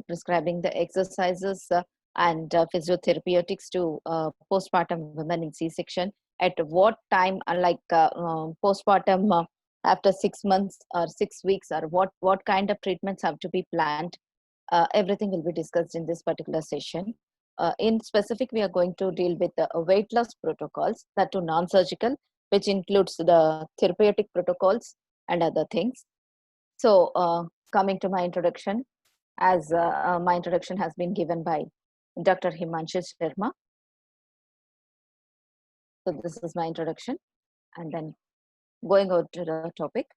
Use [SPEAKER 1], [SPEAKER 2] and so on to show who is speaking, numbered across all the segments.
[SPEAKER 1] prescribing the exercises and physiotherapeutics to postpartum women in C-section. At what time, postpartum after 6 months or 6 weeks, or what kind of treatments have to be planned. Everything will be discussed in this particular session. In specific, we are going to deal with the weight loss protocols, that to non-surgical, which includes the therapeutic protocols and other things. So, coming to my introduction, as my introduction has been given by Dr. Himanshu Sharma. So, this is my introduction, and then going over to the topic.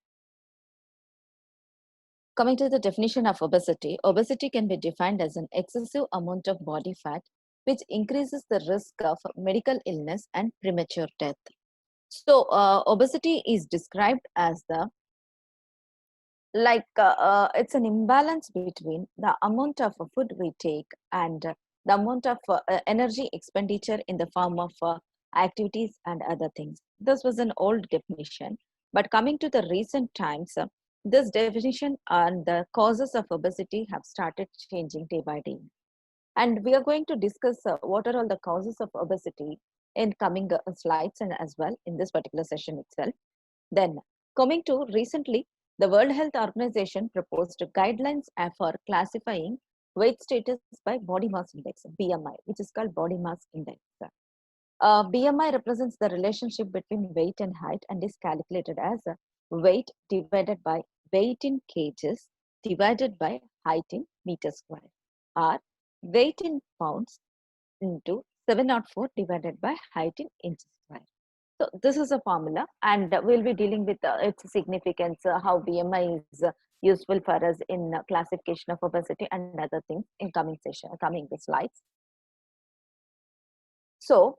[SPEAKER 1] Coming to the definition of obesity, obesity can be defined as an excessive amount of body fat which increases the risk of medical illness and premature death. So, obesity is described as it's an imbalance between the amount of food we take and the amount of energy expenditure in the form of activities and other things. This was an old definition, but coming to the recent times, this definition and the causes of obesity have started changing day by day. And we are going to discuss what are all the causes of obesity in coming slides and as well in this particular session itself. Then, coming to recently, the World Health Organization proposed guidelines for classifying weight status by body mass index, BMI, which is called body mass index. BMI represents the relationship between weight and height and is calculated as weight divided by weight in kgs divided by height in meters square, or weight in pounds into 704 divided by height in inches square. So this is a formula, and we'll be dealing with its significance, how BMI is useful for us in classification of obesity and other things in coming session, coming slides. So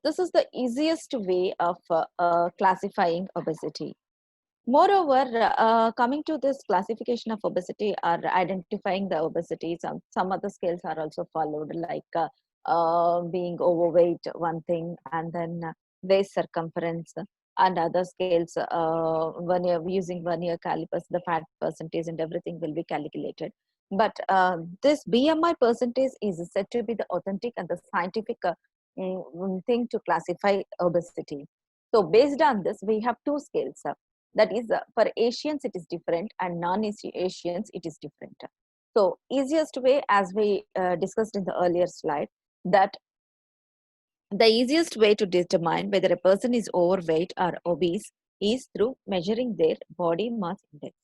[SPEAKER 1] this is the easiest way of classifying obesity. Moreover, coming to this classification of obesity or identifying the obesity, some other scales are also followed, like being overweight, one thing, and then waist circumference and other scales. When you're using vernier calipers, the fat percentage and everything will be calculated. But this BMI percentage is said to be the authentic and the scientific thing to classify obesity. So based on this, we have two scales. That is, for Asians it is different, and non-Asians it is different. So easiest way, as we discussed in the earlier slide, that the easiest way to determine whether a person is overweight or obese is through measuring their body mass index.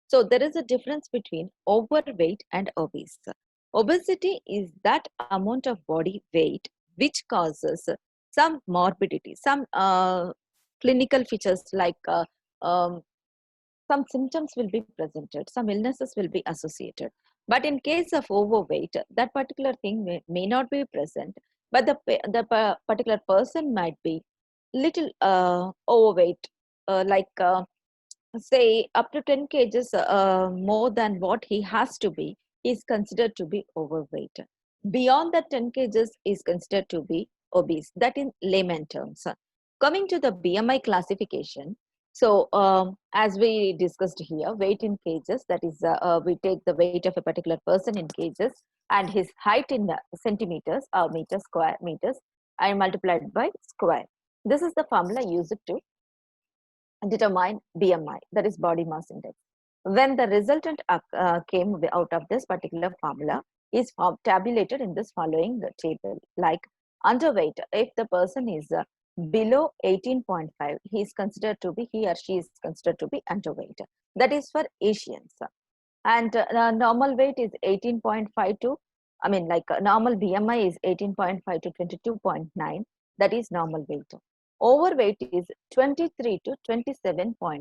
[SPEAKER 1] So there is a difference between overweight and obese. Obesity is that amount of body weight which causes some morbidity, some clinical features like some symptoms will be presented, some illnesses will be associated. But in case of overweight, that particular thing may not be present, but the particular person might be little overweight, say up to 10 kgs more than what he has to be, is considered to be overweight. Beyond that 10 kgs is considered to be obese, that in layman terms. Coming to the BMI classification, so as we discussed here, weight in kgs, that is we take the weight of a particular person in kgs and his height in centimeters or meters and multiplied by square. This is the formula used to determine BMI, that is body mass index. When the resultant came out of this particular formula is tabulated in this following table, like underweight, if the person is below 18.5, he is considered to be, he or she is considered to be underweight. That is for Asians. And normal weight is 18.5 to, normal BMI is 18.5 to 22.9, that is normal weight. Overweight is 23 to 27.5.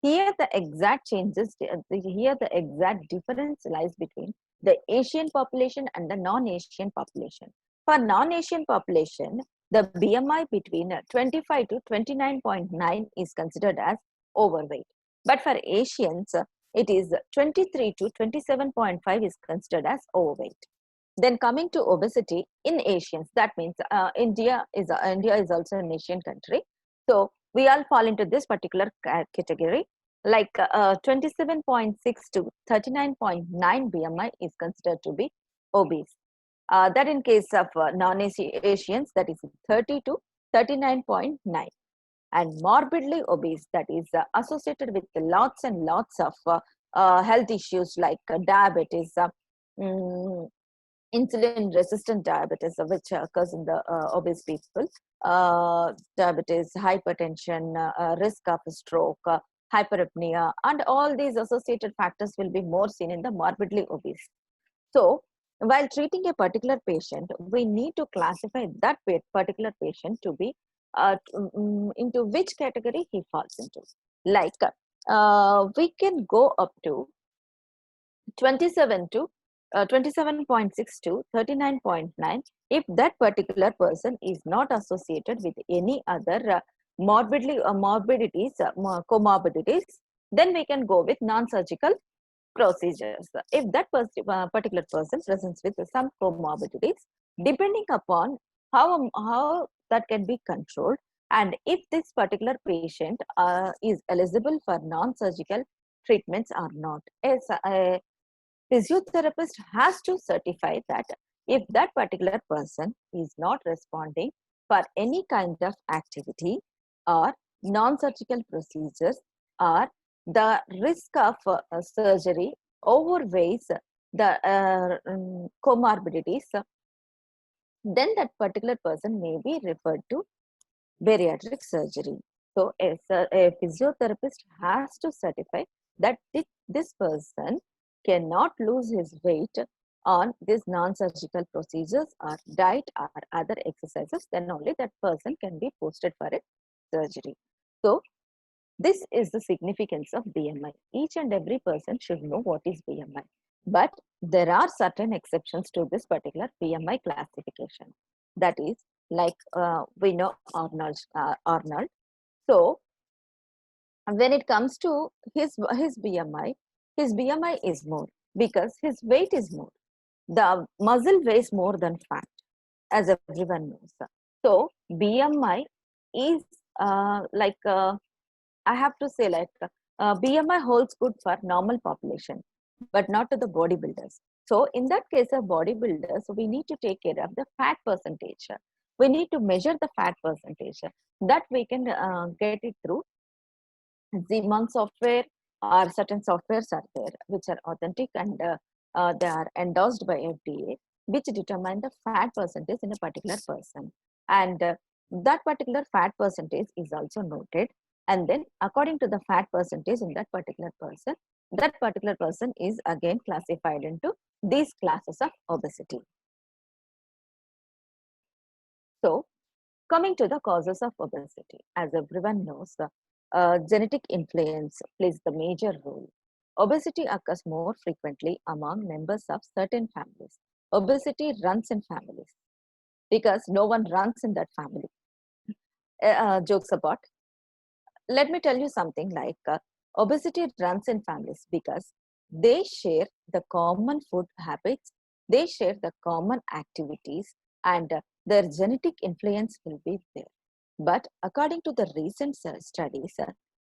[SPEAKER 1] Here the exact changes, here the exact difference lies between the Asian population and the non-Asian population. For non-Asian population, the BMI between 25 to 29.9 is considered as overweight. But for Asians, it is 23 to 27.5 is considered as overweight. Then coming to obesity in Asians, that means India is also an Asian country. So we all fall into this particular category. like 27.6 to 39.9 BMI is considered to be obese. That in case of non-Asians, that is 30 to 39.9. And morbidly obese, that is associated with lots and lots of health issues like diabetes, mm, insulin resistant diabetes, which occurs in the obese people, diabetes, hypertension, risk of stroke, hyperapnea, and all these associated factors will be more seen in the morbidly obese. So, while treating a particular patient, we need to classify that particular patient to be into which category he falls into. Like, we can go up to 27 to 27.6 to 39.9 if that particular person is not associated with any other morbidities, comorbidities, then we can go with non-surgical procedures. If that particular person presents with some comorbidities, depending upon how that can be controlled, and if this particular patient is eligible for non-surgical treatments or not. As a physiotherapist has to certify that if that particular person is not responding for any kind of activity or non-surgical procedures, or the risk of surgery overweighs the comorbidities, then that particular person may be referred to bariatric surgery. So a physiotherapist has to certify that this person cannot lose his weight on these non-surgical procedures or diet or other exercises, then only that person can be posted for a surgery. So this is the significance of BMI. Each and every person should know what is BMI. But there are certain exceptions to this particular BMI classification. That is, like we know Arnold. So when it comes to his BMI is more because his weight is more. The muscle weighs more than fat, as everyone knows. So BMI is I have to say BMI holds good for normal population, but not to the bodybuilders. So in that case of bodybuilders, we need to take care of the fat percentage. We need to measure the fat percentage. That we can get it through Zeeman software, or certain softwares are there which are authentic and they are endorsed by FDA, which determine the fat percentage in a particular person. And that particular fat percentage is also noted. And then according to the fat percentage in that particular person is again classified into these classes of obesity. So coming to the causes of obesity, as everyone knows, genetic influence plays the major role. Obesity occurs more frequently among members of certain families. Obesity runs in families because no one runs in that family. Jokes apart, let me tell you something like obesity runs in families because they share the common food habits, they share the common activities, and their genetic influence will be there. But according to the recent studies,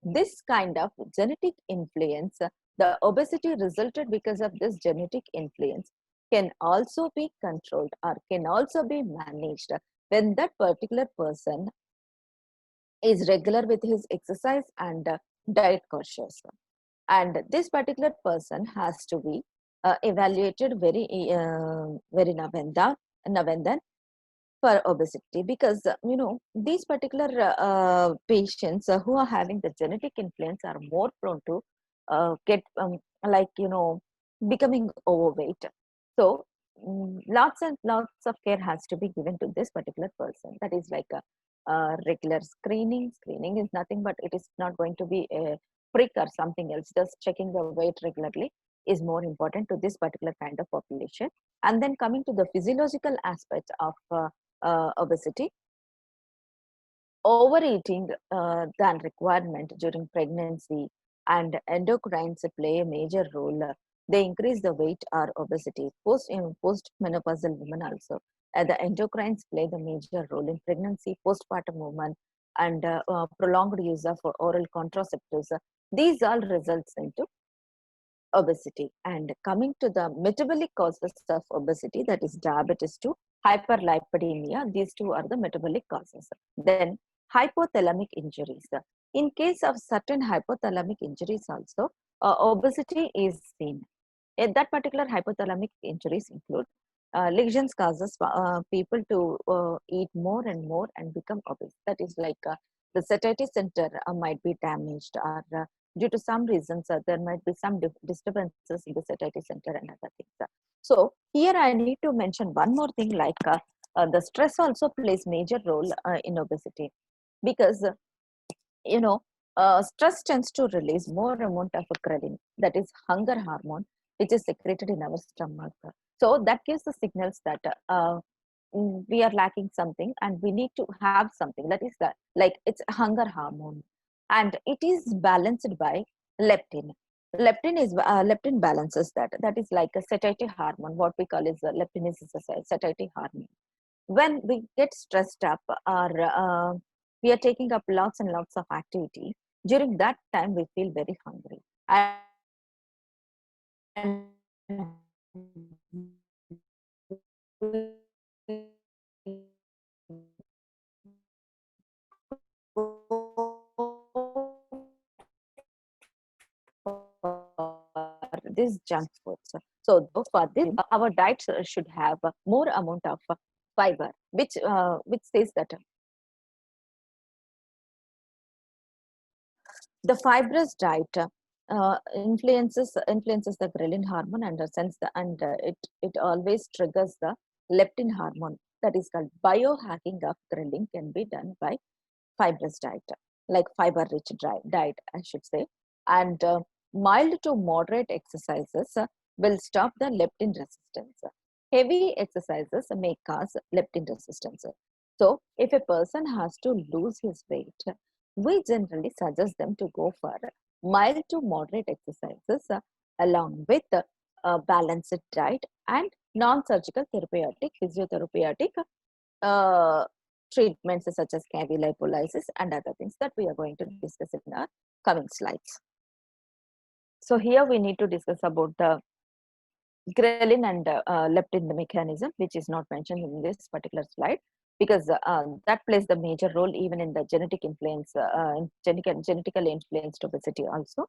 [SPEAKER 1] this kind of genetic influence, the obesity resulted because of this genetic influence, can also be controlled or can also be managed when that particular person is regular with his exercise and diet cautious. And this particular person has to be evaluated very now and then for obesity, because these particular patients who are having the genetic influence are more prone to get like becoming overweight. So lots and lots of care has to be given to this particular person. That is like a regular screening is nothing but it is not going to be a prick or something else. Just checking the weight regularly is more important to this particular kind of population. And then coming to the physiological aspect of obesity, overeating than requirement during pregnancy and endocrines play a major role. They increase the weight or obesity. Post-menopausal women also. The endocrines play the major role in pregnancy, postpartum women, and prolonged use of oral contraceptives. These all results into obesity. And coming to the metabolic causes of obesity, that is diabetes 2, hyperlipidemia, these two are the metabolic causes. Then hypothalamic injuries. In case of certain hypothalamic injuries also, obesity is seen. That particular hypothalamic injuries include lesions causes people to eat more and more and become obese. That is like the satiety center might be damaged, or due to some reasons there might be some disturbances in the satiety center and other things. So here I need to mention one more thing, like the stress also plays major role in obesity, because you know, stress tends to release more amount of ghrelin, that is hunger hormone, which is secreted in our stomach. So that gives the signals that we are lacking something and we need to have something. That is that, like it's hunger hormone, and it is balanced by leptin. Leptin balances that. That is like a satiety hormone. What we call is leptin is a satiety hormone. When we get stressed up, or we are taking up lots and lots of activity, during that time we feel very hungry. And this junk foods. So for this, our diet should have more amount of fiber, which says that the fibrous diet influences the ghrelin hormone, and it always triggers the leptin hormone. That is called biohacking of ghrelin can be done by fibrous diet, like fiber rich diet, I should say. And mild to moderate exercises will stop the leptin resistance. Heavy exercises may cause leptin resistance. So if a person has to lose his weight, we generally suggest them to go for mild to moderate exercises along with balanced diet and non-surgical therapeutic physiotherapeutic uh, treatments such as cavity lipolysis and other things that we are going to discuss in our coming slides. So here we need to discuss about the ghrelin and leptin mechanism, which is not mentioned in this particular slide, because that plays the major role even in the genetic influence, genetically influenced obesity also.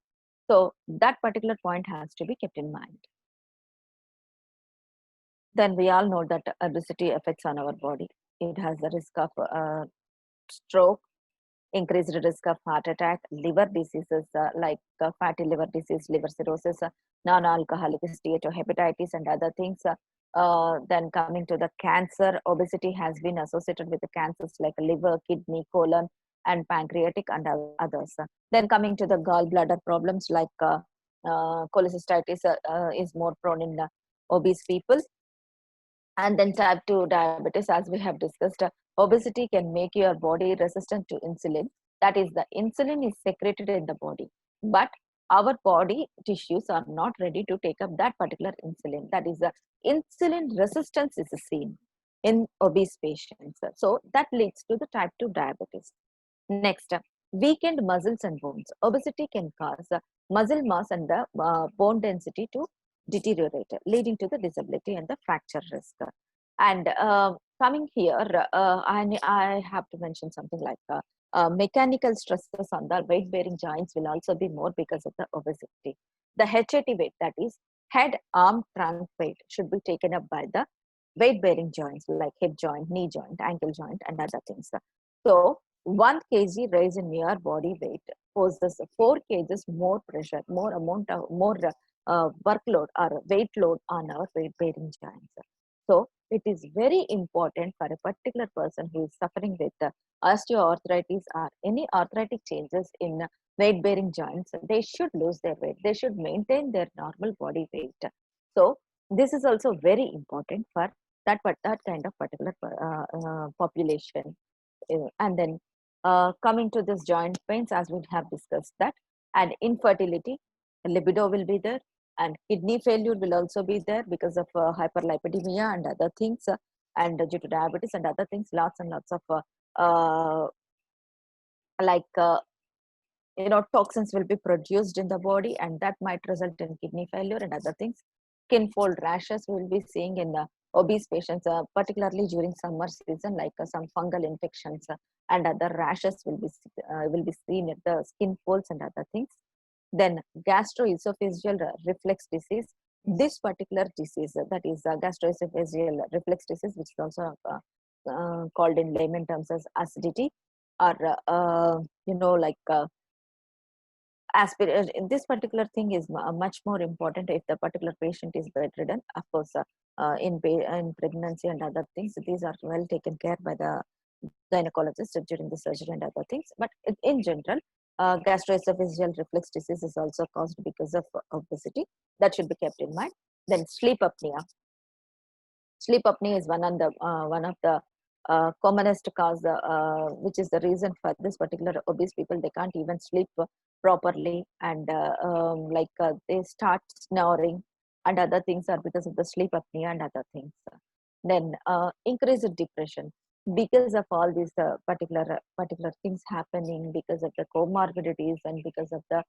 [SPEAKER 1] So that particular point has to be kept in mind. Then we all know that obesity affects on our body. It has the risk of stroke, increased risk of heart attack, liver diseases like fatty liver disease, liver cirrhosis, non-alcoholic steatohepatitis, and other things. Then coming to the cancer, obesity has been associated with the cancers like liver, kidney, colon, and pancreatic, and others. Then coming to the gallbladder problems like cholecystitis is more prone in obese people. And then type 2 diabetes, as we have discussed, obesity can make your body resistant to insulin. That is, the insulin is secreted in the body, but our body tissues are not ready to take up that particular insulin. That is, the insulin resistance is seen in obese patients. So that leads to the type 2 diabetes. Next, weakened muscles and bones. Obesity can cause muscle mass and the bone density to deteriorate, leading to the disability and the fracture risk. And coming here, I have to mention something like mechanical stresses on the weight bearing joints will also be more because of the obesity. The HAT weight, that is head, arm, trunk weight, should be taken up by the weight bearing joints like hip joint, knee joint, ankle joint, and other things. So 1 kg raise in your body weight poses 4 kgs more pressure, more amount of more workload or weight load on our weight bearing joints. So it is very important for a particular person who is suffering with osteoarthritis or any arthritic changes in weight bearing joints. They should lose their weight. They should maintain their normal body weight. So this is also very important for that kind of particular population. And then coming to this joint pains, as we have discussed that, and infertility, libido will be there, and kidney failure will also be there because of hyperlipidemia and other things, and due to diabetes and other things, lots and lots of like toxins will be produced in the body, and that might result in kidney failure and other things. Skin fold rashes we will be seeing in obese patients, particularly during summer season, like some fungal infections and other rashes will be seen at the skin folds and other things. Then gastroesophageal reflux disease. This particular disease, that is gastroesophageal reflux disease, which is also called in layman terms as acidity, or like this particular thing is much more important if the particular patient is bedridden. Of course, in pregnancy and other things, these are well taken care by the gynecologist during the surgery and other things. But in general, gastroesophageal reflux disease is also caused because of obesity. That should be kept in mind. Then sleep apnea. Sleep apnea is one of the commonest cause, which is the reason for this particular obese people. They can't even sleep properly, and they start snoring, and other things are because of the sleep apnea and other things. Then increased depression because of all these particular things happening, because of the comorbidities and because of the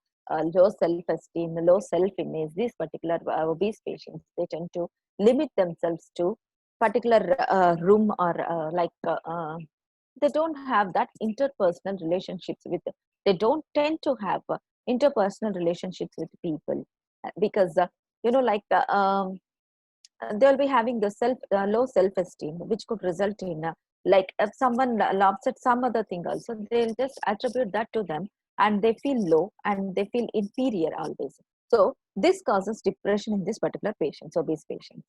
[SPEAKER 1] low self-esteem, low self-image. These particular obese patients, they tend to limit themselves to particular room, or they don't have that interpersonal relationships with, they don't tend to have interpersonal relationships with people, because they'll be having the low self-esteem, which could result in like if someone laughs at some other thing also, they'll just attribute that to them, and they feel low and they feel inferior always. So this causes depression in this particular patients, obese patients.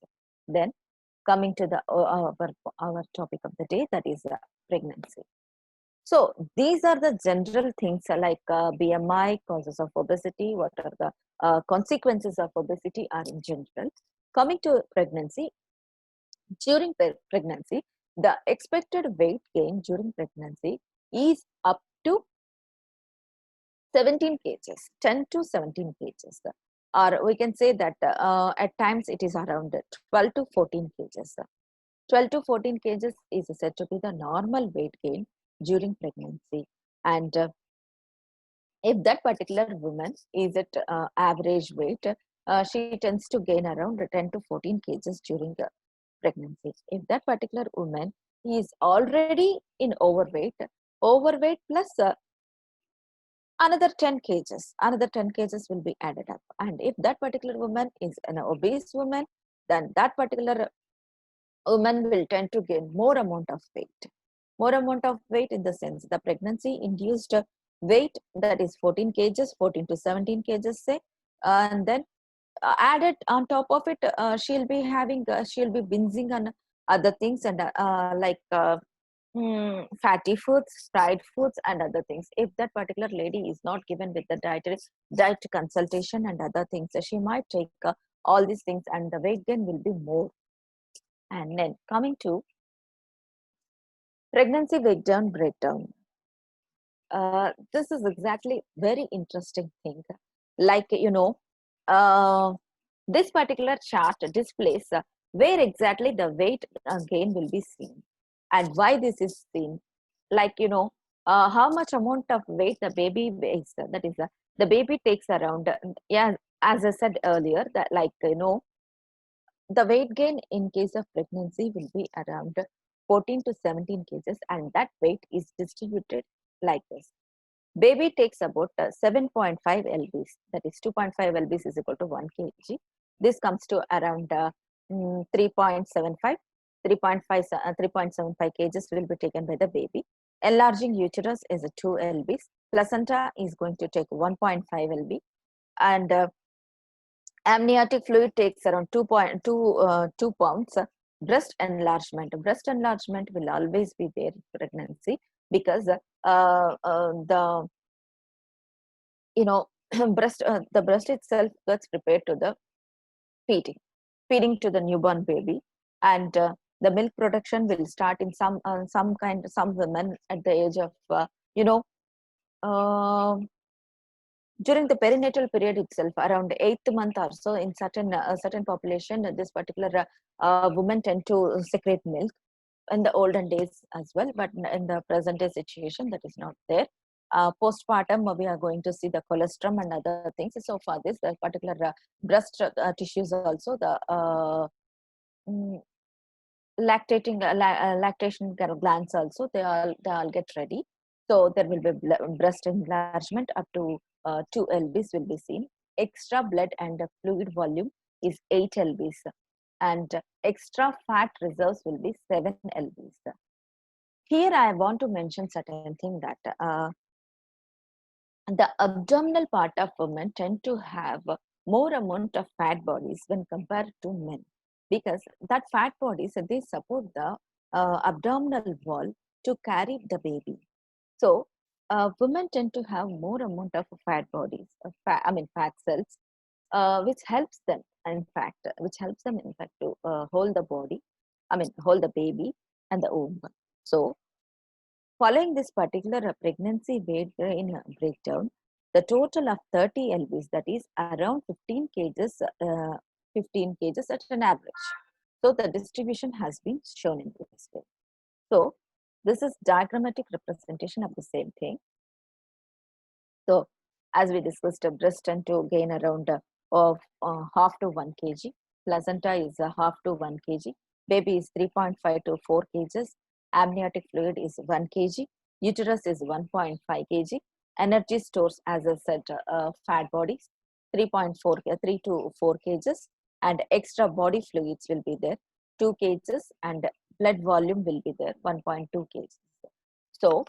[SPEAKER 1] Then coming to the our topic of the day, that is pregnancy. So these are the general things, like BMI, causes of obesity, what are the consequences of obesity are in general. Coming to pregnancy, during pregnancy, the expected weight gain during pregnancy is up to 17 kgs, 10 to 17 kgs. Or we can say that at times it is around 12 to 14 kgs. 12 to 14 kgs is said to be the normal weight gain during pregnancy. And if that particular woman is at average weight, she tends to gain around 10 to 14 kgs during pregnancy. If that particular woman is already in overweight plus another 10 kgs will be added up. And if that particular woman is an obese woman, then that particular woman will tend to gain more amount of weight. More amount of weight in the sense the pregnancy induced weight, that is 14 kgs, 14 to 17 kgs, say, and then added on top of it, she'll be binging on other things, and fatty foods, fried foods, and other things. If that particular lady is not given with the diet consultation and other things, she might take all these things, and the weight gain will be more. And then coming to pregnancy weight down breakdown. This is exactly very interesting thing. Like, this particular chart displays where exactly the weight gain will be seen and why this is seen. Like, how much amount of weight the baby weighs. That is, the baby takes around, yeah, as I said earlier, that like, the weight gain in case of pregnancy will be around 14 to 17 kgs, and that weight is distributed like this. Baby takes about 7.5 lbs, that is 2.5 lbs is equal to 1 kg. This comes to around 3.75, 3.75 kgs will be taken by the baby. Enlarging uterus is 2 lbs. Placenta is going to take 1.5 lb, and amniotic fluid takes around 2 pounds. Breast enlargement will always be there in pregnancy, because the the breast itself gets prepared to the feeding to the newborn baby, and the milk production will start in some women at the age of uh, during the perinatal period itself, around 8th month or so. In certain population, this particular women tend to secrete milk in the olden days as well, but in the present day situation, that is not there. Postpartum, we are going to see the colostrum and other things. So for this, the particular breast tissues also, the mm, lactation glands also, they all get ready. So there will be breast enlargement up to 2 lbs will be seen. Extra blood and fluid volume is 8 lbs, and extra fat reserves will be 7 lbs. Here I want to mention certain thing that the abdominal part of women tend to have more amount of fat bodies when compared to men, because that fat bodies, they support the abdominal wall to carry the baby. So women tend to have more amount of fat bodies, fat cells, which helps them, in fact, to hold the body, hold the baby and the womb. So following this particular pregnancy weight gain breakdown, the total of 30 lbs, that is around 15 kgs, 15 kgs at an average. So the distribution has been shown in this way. So this is diagrammatic representation of the same thing. So as we discussed, breast tend to gain around of half to 1 kg. Placenta is half to 1 kg. Baby is 3.5 to 4 kgs. Amniotic fluid is 1 kg. Uterus is 1.5 kg. Energy stores, as I said, fat bodies 3 to 4 kgs, and extra body fluids will be there 2 kgs, and blood volume will be there 1.2 kgs. So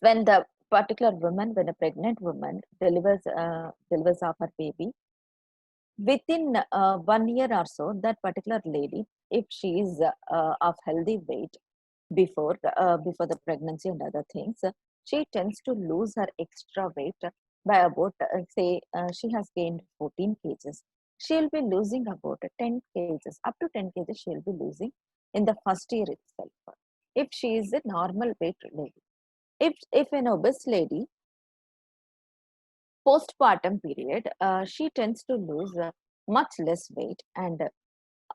[SPEAKER 1] when the particular woman, when a pregnant woman delivers of her baby, within 1 year or so, that particular lady, if she is of healthy weight before the pregnancy and other things, she tends to lose her extra weight by about say she has gained 14 kgs. She'll be losing about 10 kgs, up to 10 kgs she'll be losing in the first year itself, if she is a normal weight lady. If an obese lady, postpartum period, she tends to lose much less weight, and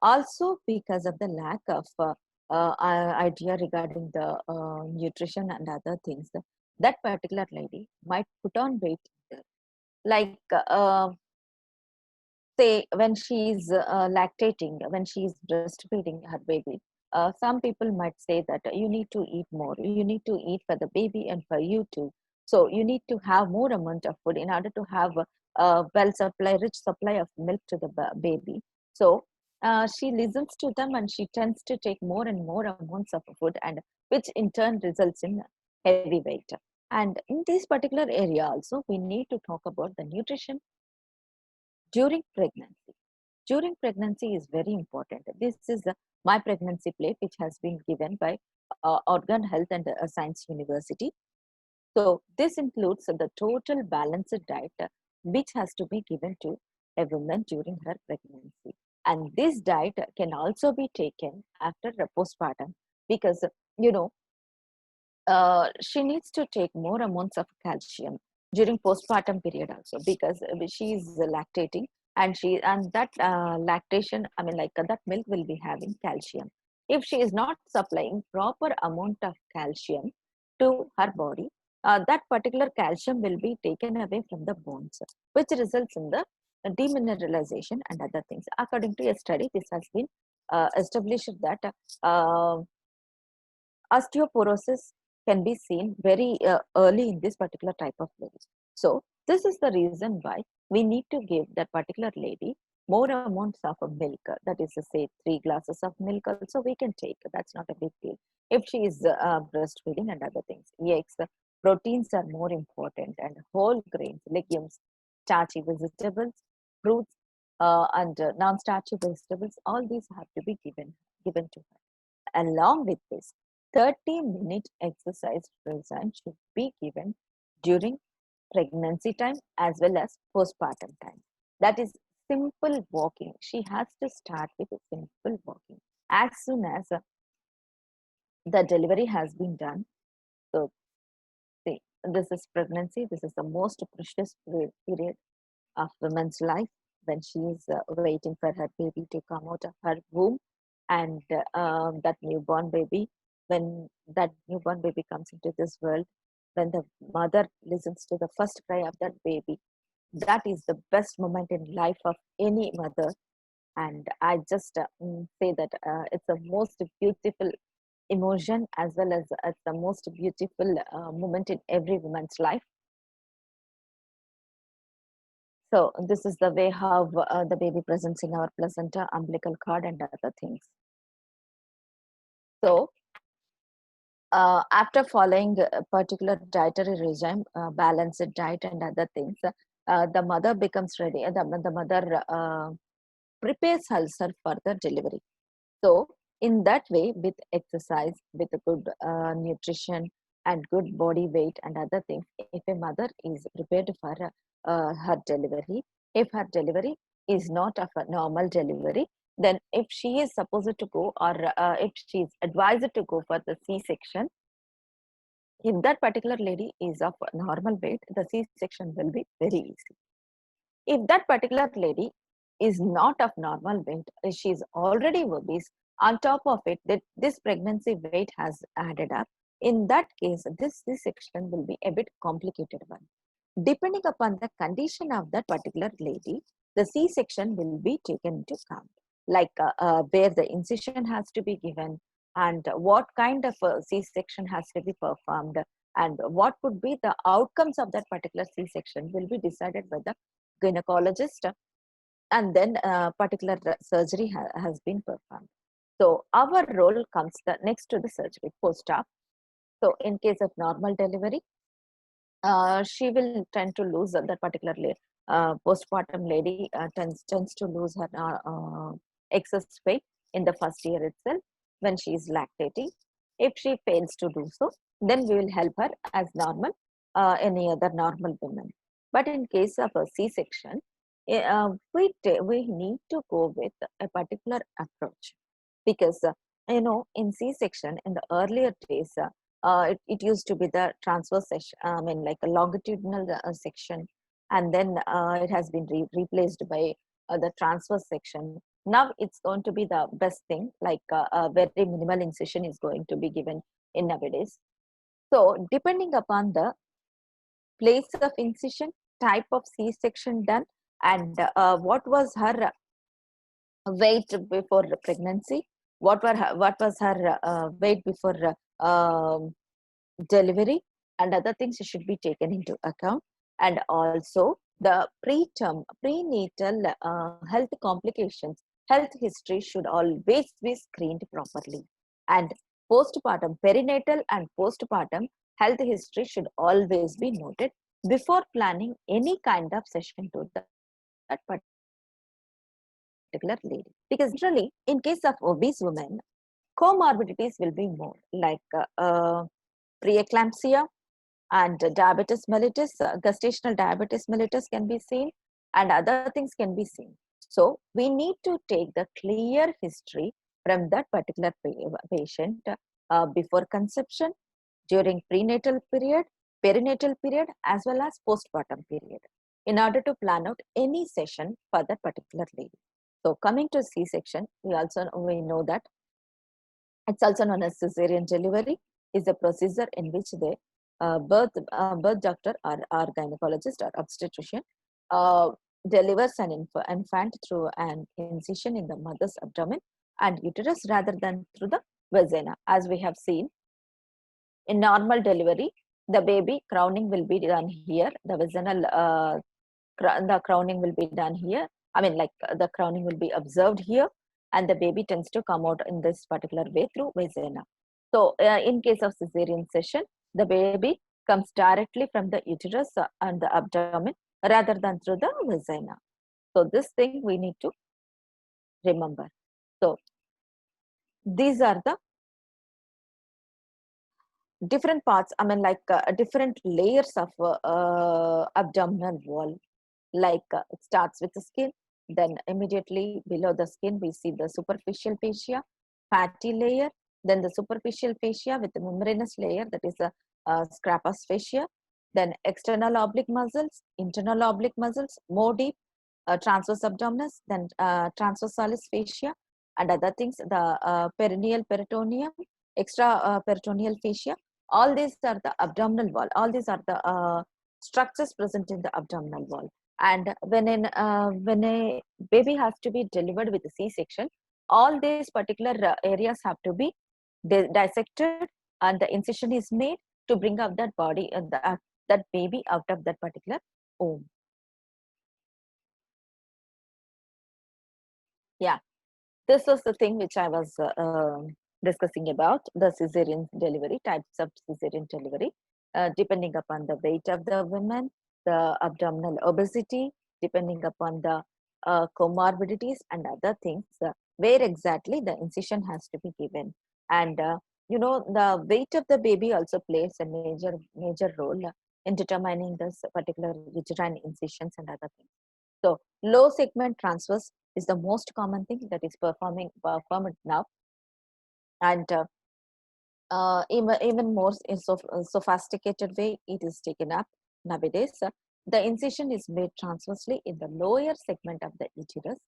[SPEAKER 1] also because of the lack of idea regarding the nutrition and other things, that particular lady might put on weight, like say when she's lactating, when she's breastfeeding her baby. Some people might say that you need to eat more, you need to eat for the baby and for you too. So you need to have more amount of food in order to have a rich supply of milk to the baby. So she listens to them, and she tends to take more and more amounts of food, and which in turn results in heavy weight. And in this particular area also, we need to talk about the nutrition during pregnancy. During pregnancy is very important. This is my pregnancy plate, which has been given by Organ Health and Science University. So this includes the total balanced diet which has to be given to a woman during her pregnancy. And this diet can also be taken after the postpartum, because you know she needs to take more amounts of calcium during postpartum period also, because she is lactating, and that lactation, that milk will be having calcium. If she is not supplying proper amount of calcium to her body, that particular calcium will be taken away from the bones, which results in the demineralization and other things. According to a study, this has been established that osteoporosis can be seen very early in this particular type of ladies. So this is the reason why we need to give that particular lady more amounts of milk. That is to say, 3 glasses of milk also we can take. That's not a big deal. If she is breastfeeding and other things, eggs, proteins are more important, and whole grains, legumes, starchy vegetables, fruits, and non-starchy vegetables. All these have to be given to her. Along with this, 30-minute exercise regime should be given during pregnancy time as well as postpartum time. That is simple walking. She has to start with a simple walking as soon as the delivery has been done. So, see, this is pregnancy. This is the most precious period of women's life, when she is waiting for her baby to come out of her womb, and that newborn baby, when that newborn baby comes into this world, when the mother listens to the first cry of that baby. That is the best moment in life of any mother. And I just say that it's the most beautiful emotion, as well as it's the most beautiful moment in every woman's life. So this is the way how the baby presents in our placenta, umbilical cord, and other things. So after following a particular dietary regime, balanced diet and other things, the mother becomes ready. The mother prepares herself for the delivery. So in that way, with exercise, with a good nutrition and good body weight and other things, if a mother is prepared for her delivery, if her delivery is not of a normal delivery, then if she is supposed to go, or if she is advised to go for the C-section, if that particular lady is of normal weight, the C-section will be very easy. If that particular lady is not of normal weight, she is already obese, on top of it, that this pregnancy weight has added up, in that case, this C-section will be a bit complicated one. Depending upon the condition of that particular lady, the C-section will be taken into account, like where the incision has to be given, and what kind of C-section has to be performed, and what would be the outcomes of that particular C-section will be decided by the gynecologist, and then particular surgery has been performed. So our role comes the next to the surgery, post-op. So in case of normal delivery, she will tend to lose that particular postpartum lady tends to lose her excess weight in the first year itself when she is lactating. If she fails to do so, then we will help her as normal, any other normal woman. But in case of a C-section, we need to go with a particular approach, because in C-section in the earlier days, it used to be the transverse section, I mean, like a longitudinal section, and then it has been replaced by the transverse section. Now it's going to be the best thing, like a very minimal incision is going to be given in nowadays. So depending upon the place of incision, type of C-section done, and what was her weight before the pregnancy, what was her weight before delivery, and other things should be taken into account. And also the prenatal health complications, health history should always be screened properly. And postpartum, perinatal and postpartum health history should always be noted before planning any kind of session to that particular lady. Because generally, in case of obese women, comorbidities will be more, like preeclampsia and diabetes mellitus, gestational diabetes mellitus can be seen, and other things can be seen. So we need to take the clear history from that particular patient before conception, during prenatal period, perinatal period, as well as postpartum period, in order to plan out any session for that particular lady. So coming to C-section, we know that it's also known as cesarean delivery, is a procedure in which the birth doctor or gynecologist or obstetrician uh, delivers an infant through an incision in the mother's abdomen and uterus rather than through the vagina. As we have seen, in normal delivery, the baby crowning will be done here. The vaginal the crowning will be done here. I mean, like the crowning will be observed here, and the baby tends to come out in this particular way through vagina. So, in case of cesarean section, the baby comes directly from the uterus and the abdomen rather than through the vagina. So, this thing we need to remember. So, these are the different parts, I mean, like different layers of abdominal wall. Like it starts with the skin, then immediately below the skin we see the superficial fascia, fatty layer, then the superficial fascia with the membranous layer, that is a scrapus fascia, then external oblique muscles, internal oblique muscles, more deep, transverse abdominis, then transversalis fascia, and other things, the perineal peritoneum, extra peritoneal fascia. All these are the abdominal wall. All these are the structures present in the abdominal wall. And when a baby has to be delivered with a C-section, all these particular areas have to be dissected, and the incision is made to bring out that body and that baby out of that particular womb. Yeah, this was the thing which I was discussing about the cesarean delivery, types of cesarean delivery, depending upon the weight of the women, the abdominal obesity, depending upon the comorbidities and other things, where exactly the incision has to be given. And the weight of the baby also plays a major role in determining this particular uterine incisions and other things. So low segment transfers is the most common thing that is performed now, and even more in sophisticated way it is taken up nowadays. The incision is made transversely in the lower segment of the uterus.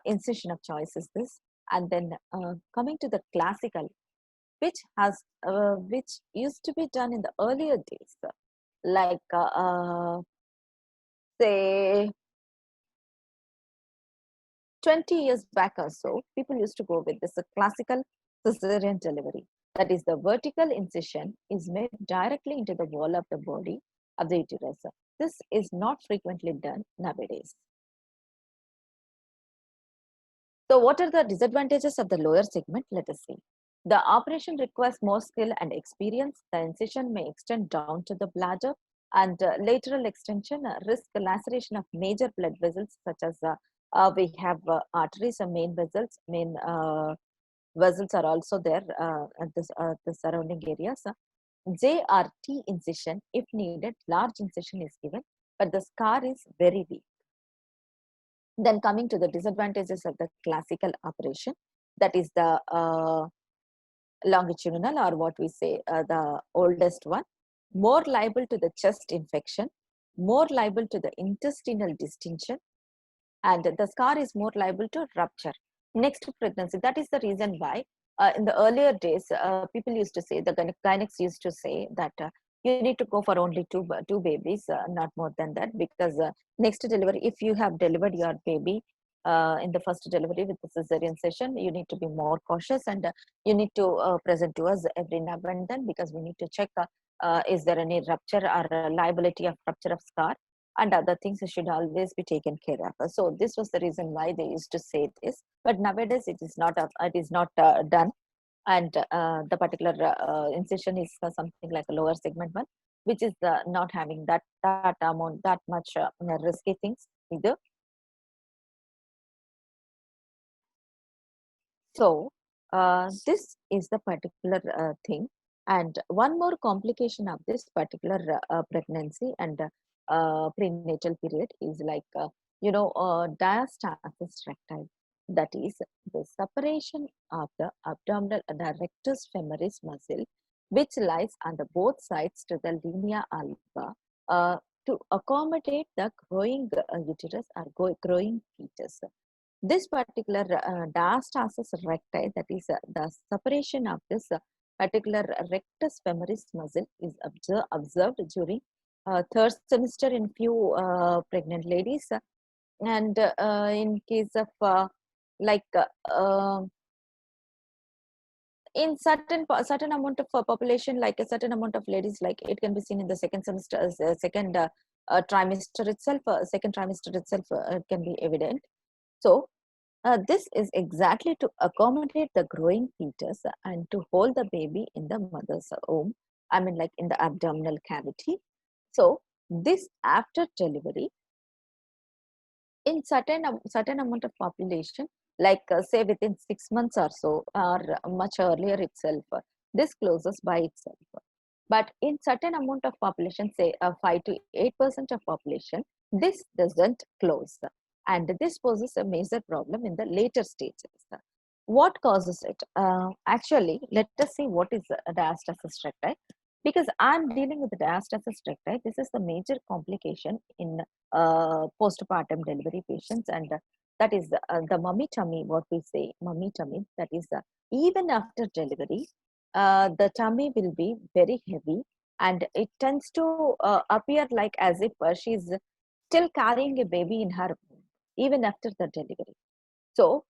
[SPEAKER 1] Incision of choice is this, and then coming to the classical, which used to be done in the earlier days, like say 20 years back or so, people used to go with this classical cesarean delivery. That is, the vertical incision is made directly into the wall of the body of the uterus. This is not frequently done nowadays. So, what are the disadvantages of the lower segment? Let us see. The operation requires more skill and experience. The incision may extend down to the bladder, and lateral extension risk laceration of major blood vessels, such as we have arteries and main vessels are also there at the surrounding areas. JRT incision, if needed, large incision is given, but the scar is very weak. Then coming to the disadvantages of the classical operation, that is the longitudinal, or what we say the oldest one, more liable to the chest infection, more liable to the intestinal distension, and the scar is more liable to rupture next to pregnancy. That is the reason why in the earlier days people used to say, the gynecologists used to say that you need to go for only two babies, not more than that, because next delivery, if you have delivered your baby in the first delivery with the cesarean session, you need to be more cautious, and you need to present to us every now and then, because we need to check is there any rupture or liability of rupture of scar, and other things should always be taken care of. So this was the reason why they used to say this. But nowadays it is not done, and the particular incision is something like a lower segment one, which is not having that much risky things either. So this is the particular thing. And one more complication of this particular pregnancy and prenatal period is like, diastasis recti. That is the separation of the abdominal rectus femoris muscle, which lies on the both sides to the linea alba, to accommodate the growing uterus or growing fetus. This particular diastasis recti, that is the separation of this particular rectus femoris muscle, is observed during third semester in few pregnant ladies, and in case of like in certain amount of population, like a certain amount of ladies, like it can be seen in the second semester, second trimester itself, second trimester itself, it can be evident. So this is exactly to accommodate the growing fetus and to hold the baby in the mother's womb, I mean, like in the abdominal cavity. So this after delivery, in certain amount of population, like say within 6 months or so, or much earlier itself, this closes by itself. But in certain amount of population, say 5 to 8% of population, this doesn't close, and this poses a major problem in the later stages. What causes it? Actually, let us see what is diastasis recti, because I'm dealing with the diastasis recti. This is the major complication in postpartum delivery patients, and that is the mummy tummy. What we say, mummy tummy. That is even after delivery, the tummy will be very heavy, and it tends to appear like as if she's still carrying a baby in her womb, even after the delivery. So,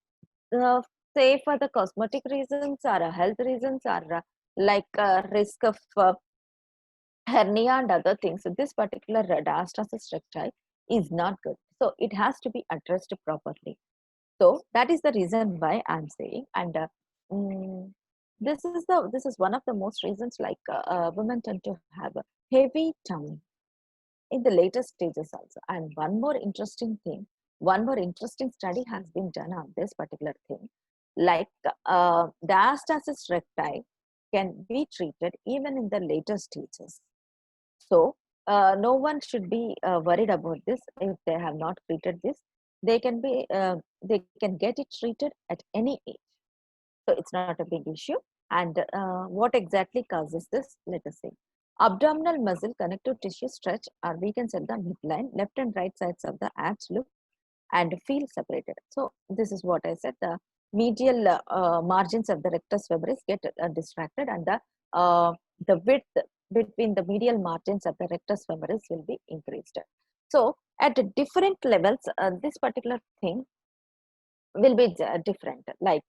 [SPEAKER 1] uh, say for the cosmetic reasons or health reasons or like risk of hernia and other things, so this particular diastasis recti is not good. So, it has to be addressed properly. So that is the reason why I'm saying, and mm, this is one of the most reasons like women tend to have a heavy tummy in the later stages also. And one more interesting study has been done on this particular thing. Like diastasis recti can be treated even in the later stages. So no one should be worried about this if they have not treated this. They can get it treated at any age. So it's not a big issue. And what exactly causes this? Let us see. Abdominal muscle connective tissue stretch or weakens at the midline, left and right sides of the abs look and feel separated. So this is what I said. The medial margins of the rectus femoris get distracted, and the width between the medial margins of the rectus femoris will be increased. So at different levels, this particular thing will be different. Like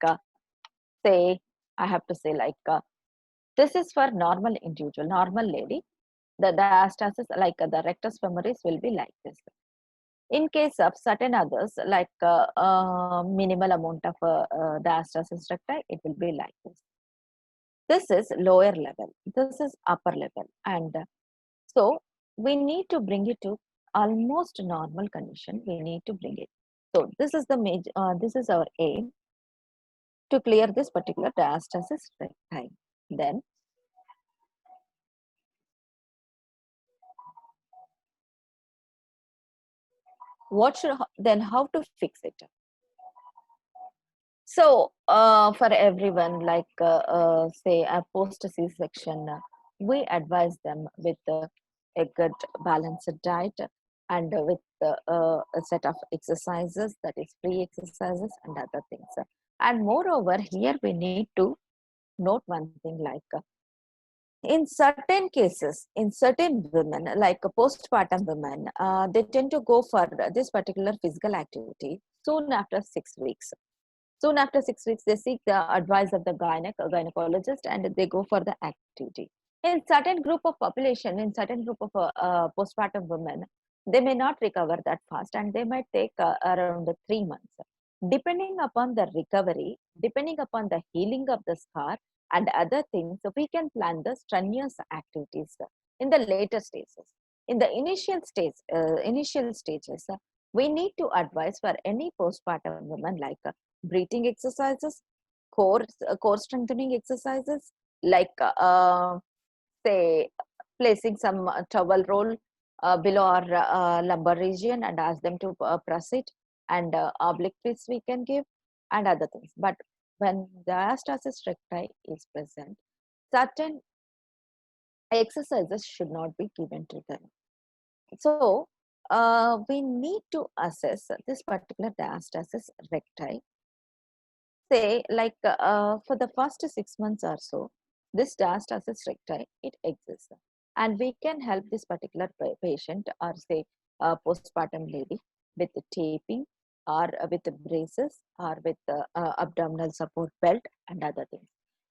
[SPEAKER 1] say, I have to say like this is for normal individual, normal lady. The diastasis, like the rectus femoris, will be like this. In case of certain others, like minimal amount of diastasis recti, it will be like this. This is lower level. This is upper level, and so we need to bring it to almost normal condition. We need to bring it. So this is the major. This is our aim to clear this particular diastasis recti. Then what should then how to fix it? So, for everyone, like say a post C-section, we advise them with a good balanced diet and with a set of exercises, that is free exercises and other things. And moreover, here we need to note one thing like in certain cases, in certain women, like postpartum women, they tend to go for this particular physical activity soon after 6 weeks. Soon after 6 weeks, they seek the advice of the gynecologist, and they go for the activity. In certain group of population, in certain group of postpartum women, they may not recover that fast, and they might take around 3 months. Depending upon the recovery, depending upon the healing of the scar and other things, we can plan the strenuous activities in the later stages. In the initial stages, we need to advise for any postpartum woman like breathing exercises, core strengthening exercises, like say placing some towel roll below our lumbar region and ask them to press it, and oblique twists we can give and other things. But when diastasis recti is present, certain exercises should not be given to them. So we need to assess this particular diastasis recti. Say like for the first 6 months or so, this diastasis recti it exists, and we can help this particular patient or say postpartum lady with the taping or with the braces or with the abdominal support belt and other things.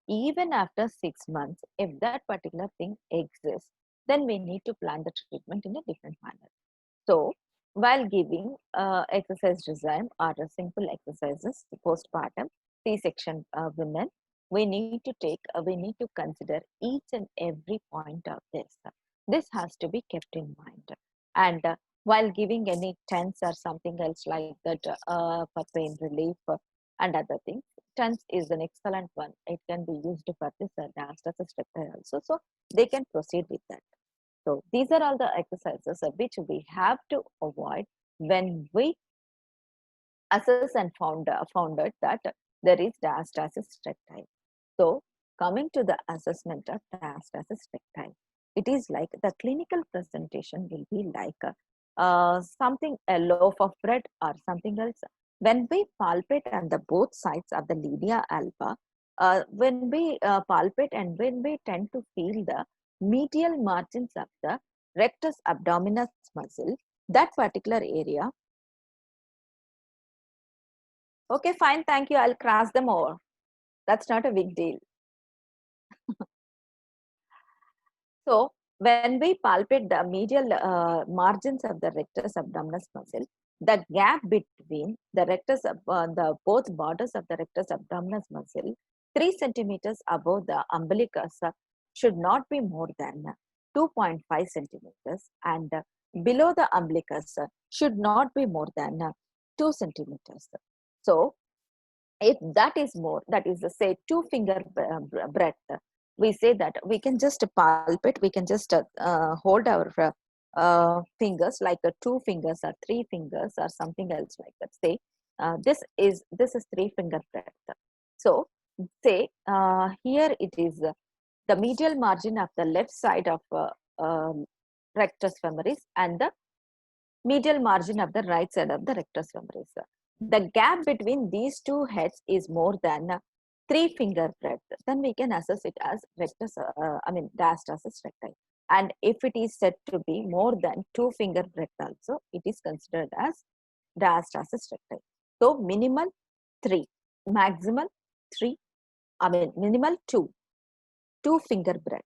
[SPEAKER 1] Even after 6 months, if that particular thing exists, then we need to plan the treatment in a different manner. So, while giving exercise regime or simple exercises to postpartum C-section women, we need to consider each and every point of this. This has to be kept in mind. And while giving any TENS or something else like that for pain relief and other things, TENS is an excellent one. It can be used for this diastasis recti also. So they can proceed with that. So these are all the exercises which we have to avoid when we assess and founded that there is diastasis recti. So coming to the assessment of diastasis recti, it is like the clinical presentation will be like something, a loaf of bread or something else. When we palpate on the both sides of the linea alba, when we palpate and when we tend to feel the medial margins of the rectus abdominis muscle, that particular area. Okay, fine, thank you. I'll cross them over. That's not a big deal. So when we palpate the medial margins of the rectus abdominis muscle, the gap between the the both borders of the rectus abdominis muscle, 3 centimeters above the umbilicus, should not be more than 2.5 centimeters, and below the umbilicus should not be more than 2 centimeters. So if that is more, that is say 2 finger breadth, we say that we can just palpate, we can just hold our fingers like 2 fingers or 3 fingers or something else like that. Say this is 3 finger breadth. So say here it is the medial margin of the left side of rectus femoris and the medial margin of the right side of the rectus femoris. The gap between these two heads is more than 3 finger breadth. Then we can assess it as diastasis recti. And if it is said to be more than 2 finger breadth also, it is considered as diastasis recti. So minimal 3, maximal 3, minimal 2, 2 finger breadth.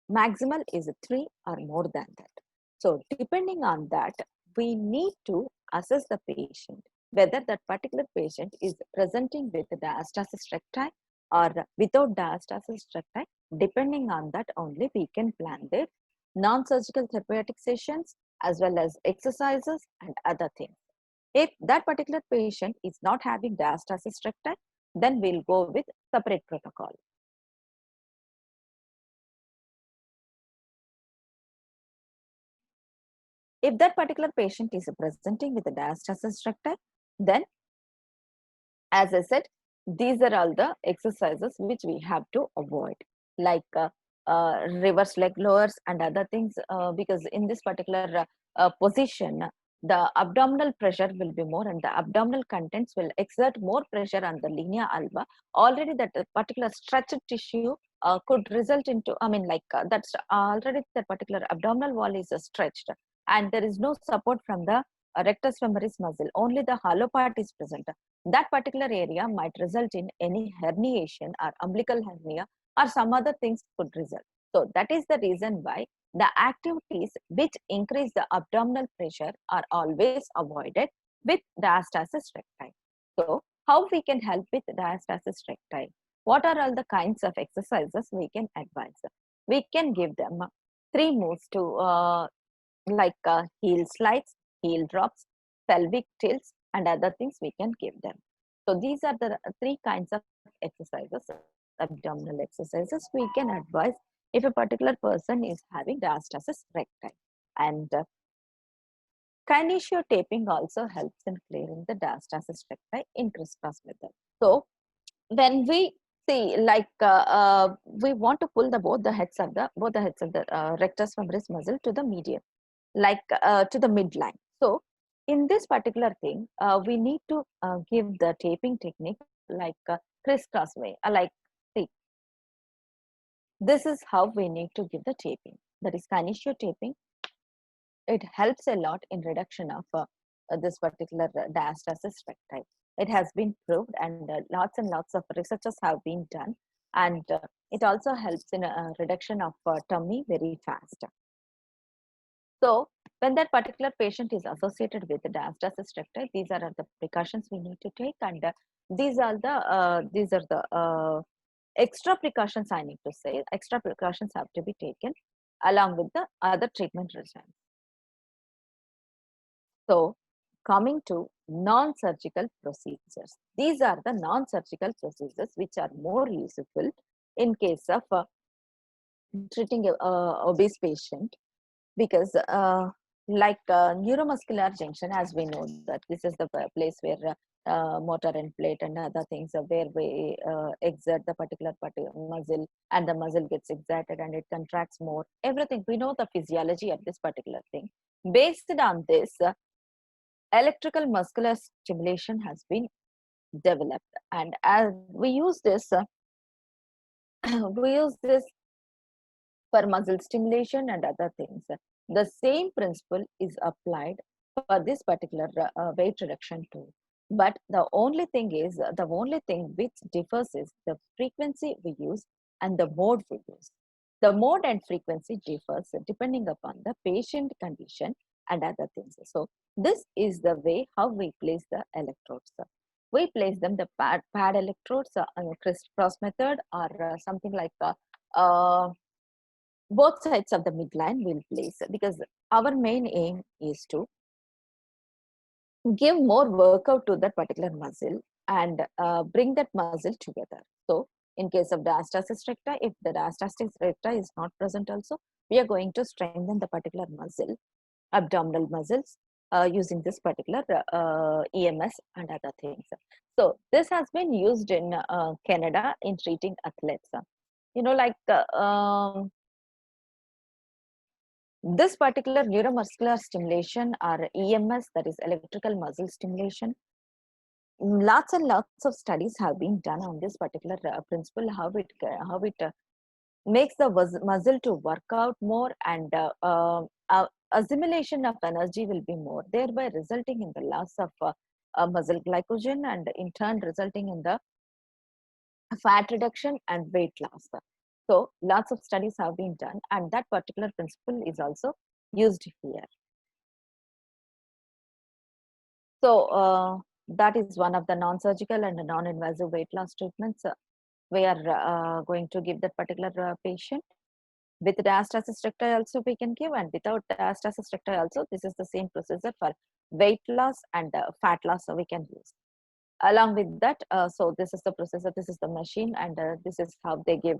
[SPEAKER 1] Maximal is 3 or more than that. So depending on that, we need to assess the patient, whether that particular patient is presenting with diastasis recti or without diastasis recti. Depending on that only, we can plan their non-surgical therapeutic sessions as well as exercises and other things. If that particular patient is not having diastasis recti, then we'll go with separate protocol. If that particular patient is presenting with a diastasis recti, then as I said, these are all the exercises which we have to avoid, like reverse leg lowers and other things, because in this particular position, the abdominal pressure will be more and the abdominal contents will exert more pressure on the linea alba. Already that particular stretched tissue could result into, that's already that particular abdominal wall is stretched and there is no support from the rectus femoris muscle, only the hollow part is present. That particular area might result in any herniation or umbilical hernia or some other things could result. So that is the reason why the activities which increase the abdominal pressure are always avoided with diastasis recti. So how we can help with diastasis recti? What are all the kinds of exercises we can advise? We can give them 3 moves to heel slides, heel drops, pelvic tilts, and other things we can give them. So these are the 3 kinds of exercises, abdominal exercises we can advise if a particular person is having diastasis recti. And kinesio taping also helps in clearing the diastasis recti in crisscross method. So when we see we want to pull the both the heads of the rectus femoris muscle to the median, to the midline. So in this particular thing, we need to give the taping technique like crisscross way. See, this is how we need to give the taping. That is kinesio taping. It helps a lot in reduction of this particular diastasis recti. It has been proved, and lots and lots of researches have been done, and it also helps in reduction of tummy very fast. So when that particular patient is associated with the diastasis recti, these are the precautions we need to take, and these are the extra precautions I need to say. Extra precautions have to be taken along with the other treatment regimen. So coming to non-surgical procedures, these are the non-surgical procedures which are more useful in case of treating a obese patient, because neuromuscular junction, as we know that this is the place where motor and plate and other things are where we exert the particular muscle, and the muscle gets exerted and it contracts more. Everything we know the physiology of this particular thing. Based on this, electrical muscular stimulation has been developed, and as we use this we use this for muscle stimulation and other things. The same principle is applied for this particular weight reduction too. But the only thing is, the only thing which differs is the frequency we use and the mode we use. The mode and frequency differs depending upon the patient condition and other things. So this is the way how we place the electrodes. We place them the pad electrodes on a crisscross method or something like both sides of the midline will place, because our main aim is to give more workout to that particular muscle and bring that muscle together. So in case of diastasis recti, if the diastasis recti is not present also, we are going to strengthen the particular muscle, abdominal muscles, using this particular EMS and other things. So this has been used in Canada in treating athletes. Like this particular neuromuscular stimulation or EMS, that is electrical muscle stimulation, lots and lots of studies have been done on this particular principle, how it makes the muscle to work out more, and assimilation of energy will be more, thereby resulting in the loss of muscle glycogen, and in turn resulting in the fat reduction and weight loss. So lots of studies have been done, and that particular principle is also used here. So that is one of the non-surgical and non-invasive weight loss treatments we are going to give that particular patient. With diastasis recti also we can give, and without diastasis recti also, this is the same procedure for weight loss and fat loss, so we can use. Along with that, so this is the processor, this is the machine, and this is how they give,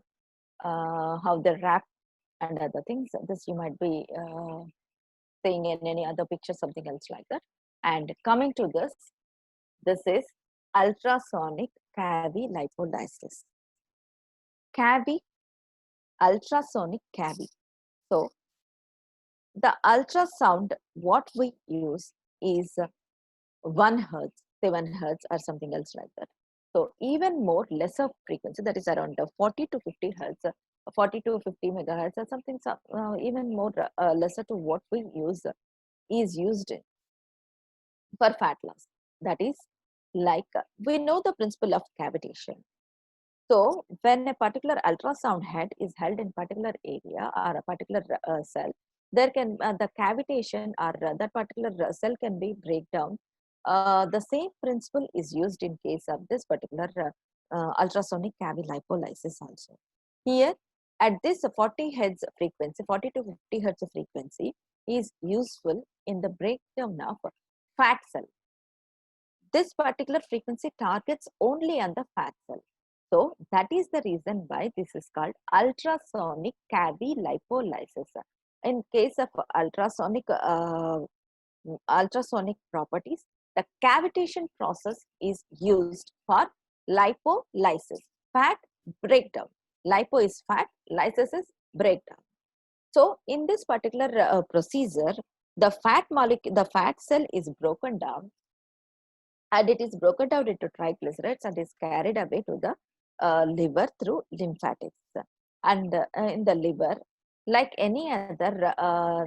[SPEAKER 1] how they wrap and other things. This you might be seeing in any other picture, something else like that. And coming to this is ultrasonic cavity lipolysis. Cavity, ultrasonic cavity. So the ultrasound, what we use is 1 hertz, 7 hertz, or something else like that. So even more lesser frequency, that is around 40 to 50 hertz, 40 to 50 megahertz, or something even more lesser to what we use, is used for fat loss. That is like we know the principle of cavitation. So when a particular ultrasound head is held in particular area or a particular cell, there can the cavitation or that particular cell can be breakdown. The same principle is used in case of this particular ultrasonic cavity lipolysis also. Here at this 40 hertz frequency, 40 to 50 hertz frequency is useful in the breakdown of fat cell. This particular frequency targets only on the fat cell. So that is the reason why this is called ultrasonic cavity lipolysis. In case of ultrasonic properties, the cavitation process is used for lipolysis, fat breakdown. Lipo is fat, lysis is breakdown. So in this particular procedure, the fat cell is broken down, and it is broken down into triglycerides and is carried away to the liver through lymphatics. And in the liver, like any other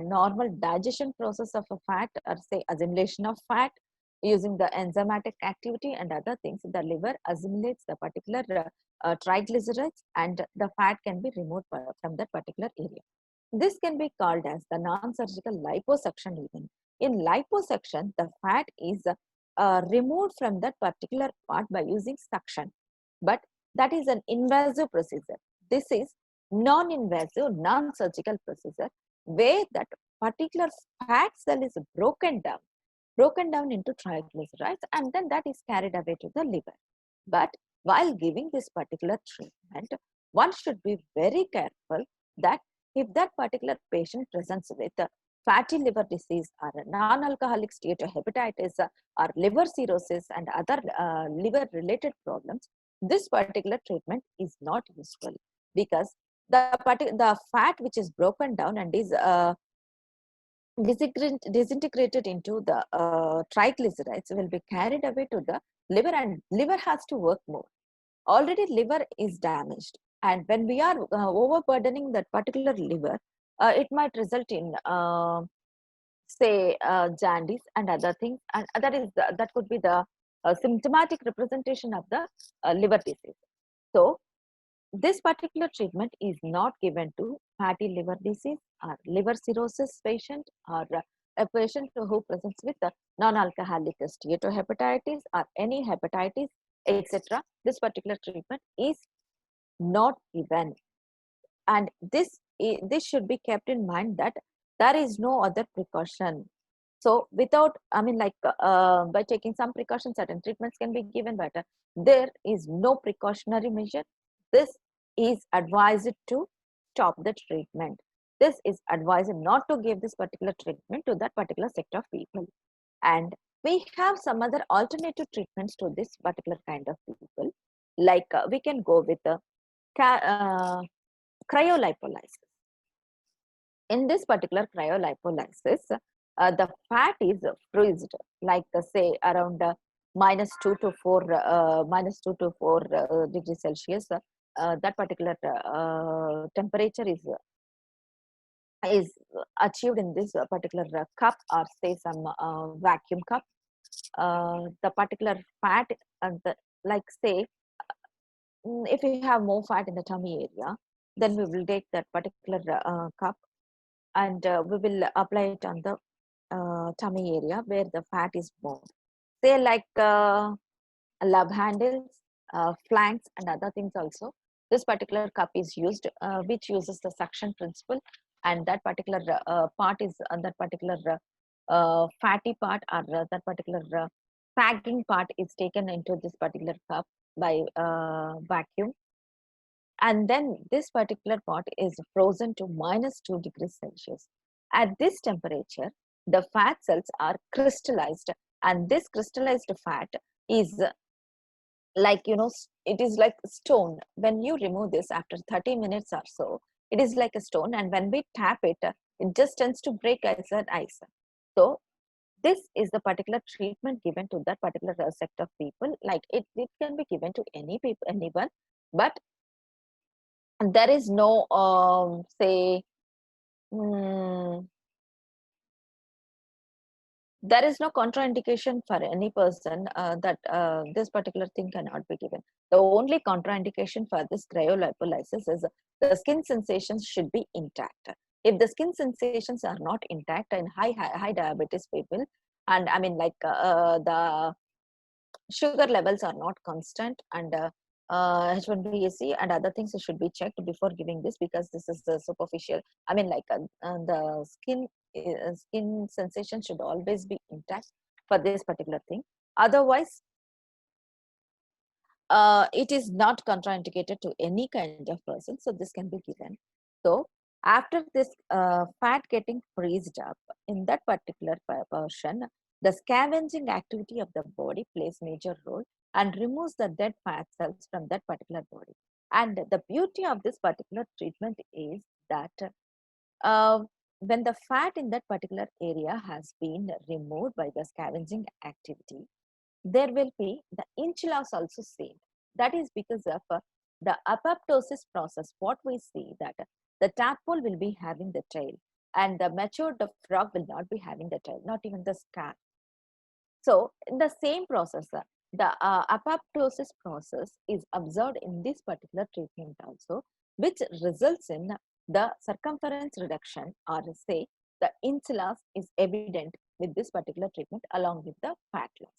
[SPEAKER 1] normal digestion process of a fat, or say assimilation of fat using the enzymatic activity and other things, the liver assimilates the particular triglycerides, and the fat can be removed from that particular area. This can be called as the non-surgical liposuction even. In liposuction, the fat is removed from that particular part by using suction. But that is an invasive procedure. This is non-invasive, non-surgical procedure where that particular fat cell is broken down into triglycerides, and then that is carried away to the liver. But while giving this particular treatment, one should be very careful that if that particular patient presents with fatty liver disease or non-alcoholic steatohepatitis or liver cirrhosis and other liver related problems, this particular treatment is not useful, because the fat which is broken down and is disintegrated into the triglycerides will be carried away to the liver, and liver has to work more. Already liver is damaged, And when we are overburdening that particular liver, it might result in say jaundice and other things, and that could be the symptomatic representation of the liver disease. So this particular treatment is not given to fatty liver disease or liver cirrhosis patient, or a patient who presents with a non-alcoholic steatohepatitis or any hepatitis, etc. This particular treatment is not given. And this should be kept in mind, that there is no other precaution. So without, I mean, like by taking some precautions, certain treatments can be given, but there is no precautionary measure. This is advised to stop the treatment. This is advised not to give this particular treatment to that particular set of people. And we have some other alternative treatments to this particular kind of people, like we can go with the cryolipolysis. In this particular cryolipolysis, the fat is freezed, like say around minus 2 to 4 degrees Celsius. That particular temperature is achieved in this particular cup, or say some vacuum cup. The particular fat, like say, if you have more fat in the tummy area, then we will take that particular cup, and we will apply it on the tummy area where the fat is more. Say like love handles, flanks, and other things also. This particular cup is used, which uses the suction principle, and that particular part is that particular fatty part, or that particular sagging part is taken into this particular cup by vacuum, and then this particular pot is frozen to minus 2 degrees Celsius. At this temperature, the fat cells are crystallized, and this crystallized fat is like, it is like stone. When you remove this after 30 minutes or so, it is like a stone, and when we tap it, it just tends to break as an ice. So this is the particular treatment given to that particular set of people. Like it can be given to any people, anyone, but there is no say mm, there is no contraindication for any person that this particular thing cannot be given. The only contraindication for this cryolipolysis is the skin sensations should be intact. If the skin sensations are not intact in high diabetes people, and I mean, like the sugar levels are not constant, and H1B1C and other things should be checked before giving this, because this is the superficial. I mean, like the skin sensation should always be intact for this particular thing. Otherwise, it is not contraindicated to any kind of person, so this can be given. So after this fat getting freezed up in that particular portion, the scavenging activity of the body plays major role and removes the dead fat cells from that particular body. And the beauty of this particular treatment is that uh, when the fat in that particular area has been removed by the scavenging activity, there will be the inch loss also seen. That is because of the apoptosis process. What we see that the tadpole will be having the tail, and the matured frog will not be having the tail, not even the scar. So in the same process, the apoptosis process is observed in this particular treatment also, which results in the circumference reduction, or say the inch loss is evident with this particular treatment along with the fat loss.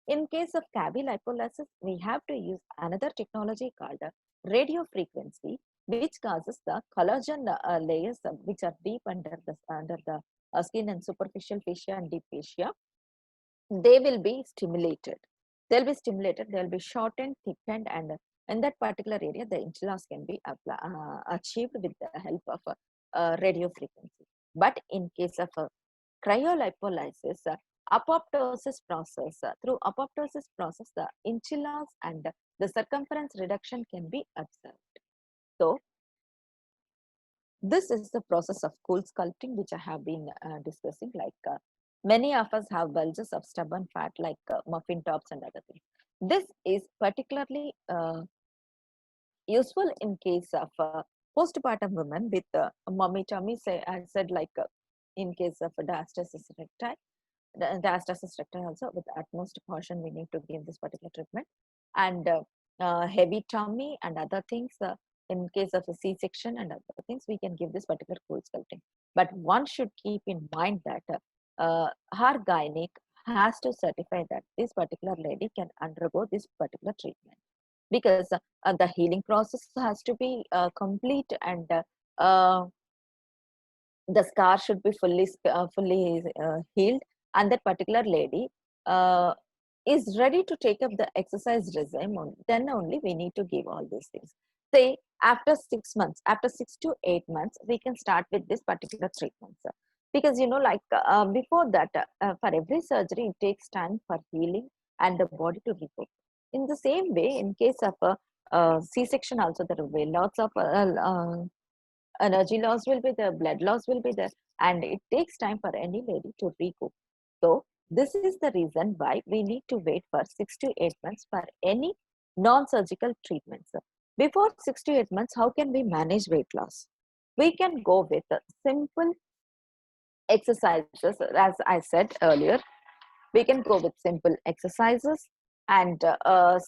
[SPEAKER 1] In case of Kabi lipolysis, we have to use another technology called radio frequency, which causes the collagen layers which are deep under the skin and superficial fascia and deep fascia. They will be stimulated. They'll be stimulated. They'll be shortened, thickened, and in that particular area, the inch loss can be achieved with the help of radio frequency. But in case of cryolipolysis, apoptosis process, through apoptosis process, the inch loss and the circumference reduction can be observed. So this is the process of cool sculpting, which I have been discussing. Like many of us have bulges of stubborn fat, like muffin tops and other things. This is particularly useful in case of postpartum women with mummy tummy. Say I said like in case of diastasis recti, diastasis recti also with utmost caution we need to give this particular treatment, and heavy tummy and other things. In case of a C-section and other things, we can give this particular cool sculpting. But one should keep in mind that her gynec has to certify that this particular lady can undergo this particular treatment, because the healing process has to be complete, and the scar should be fully healed, and that particular lady uh, is ready to take up the exercise regime. Then only we need to give all these things. Say after 6 months, after 6 to 8 months, we can start with this particular treatment, sir. Because like before that, for every surgery, it takes time for healing and the body to recover. In the same way, in case of a C-section, also there will be lots of energy loss will be there, blood loss will be there, and it takes time for any lady to recoup. So this is the reason why we need to wait for 6 to 8 months for any non-surgical treatments. Before 6 to 8 months, how can we manage weight loss? We can go with simple exercises, as I said earlier. We can go with simple exercises and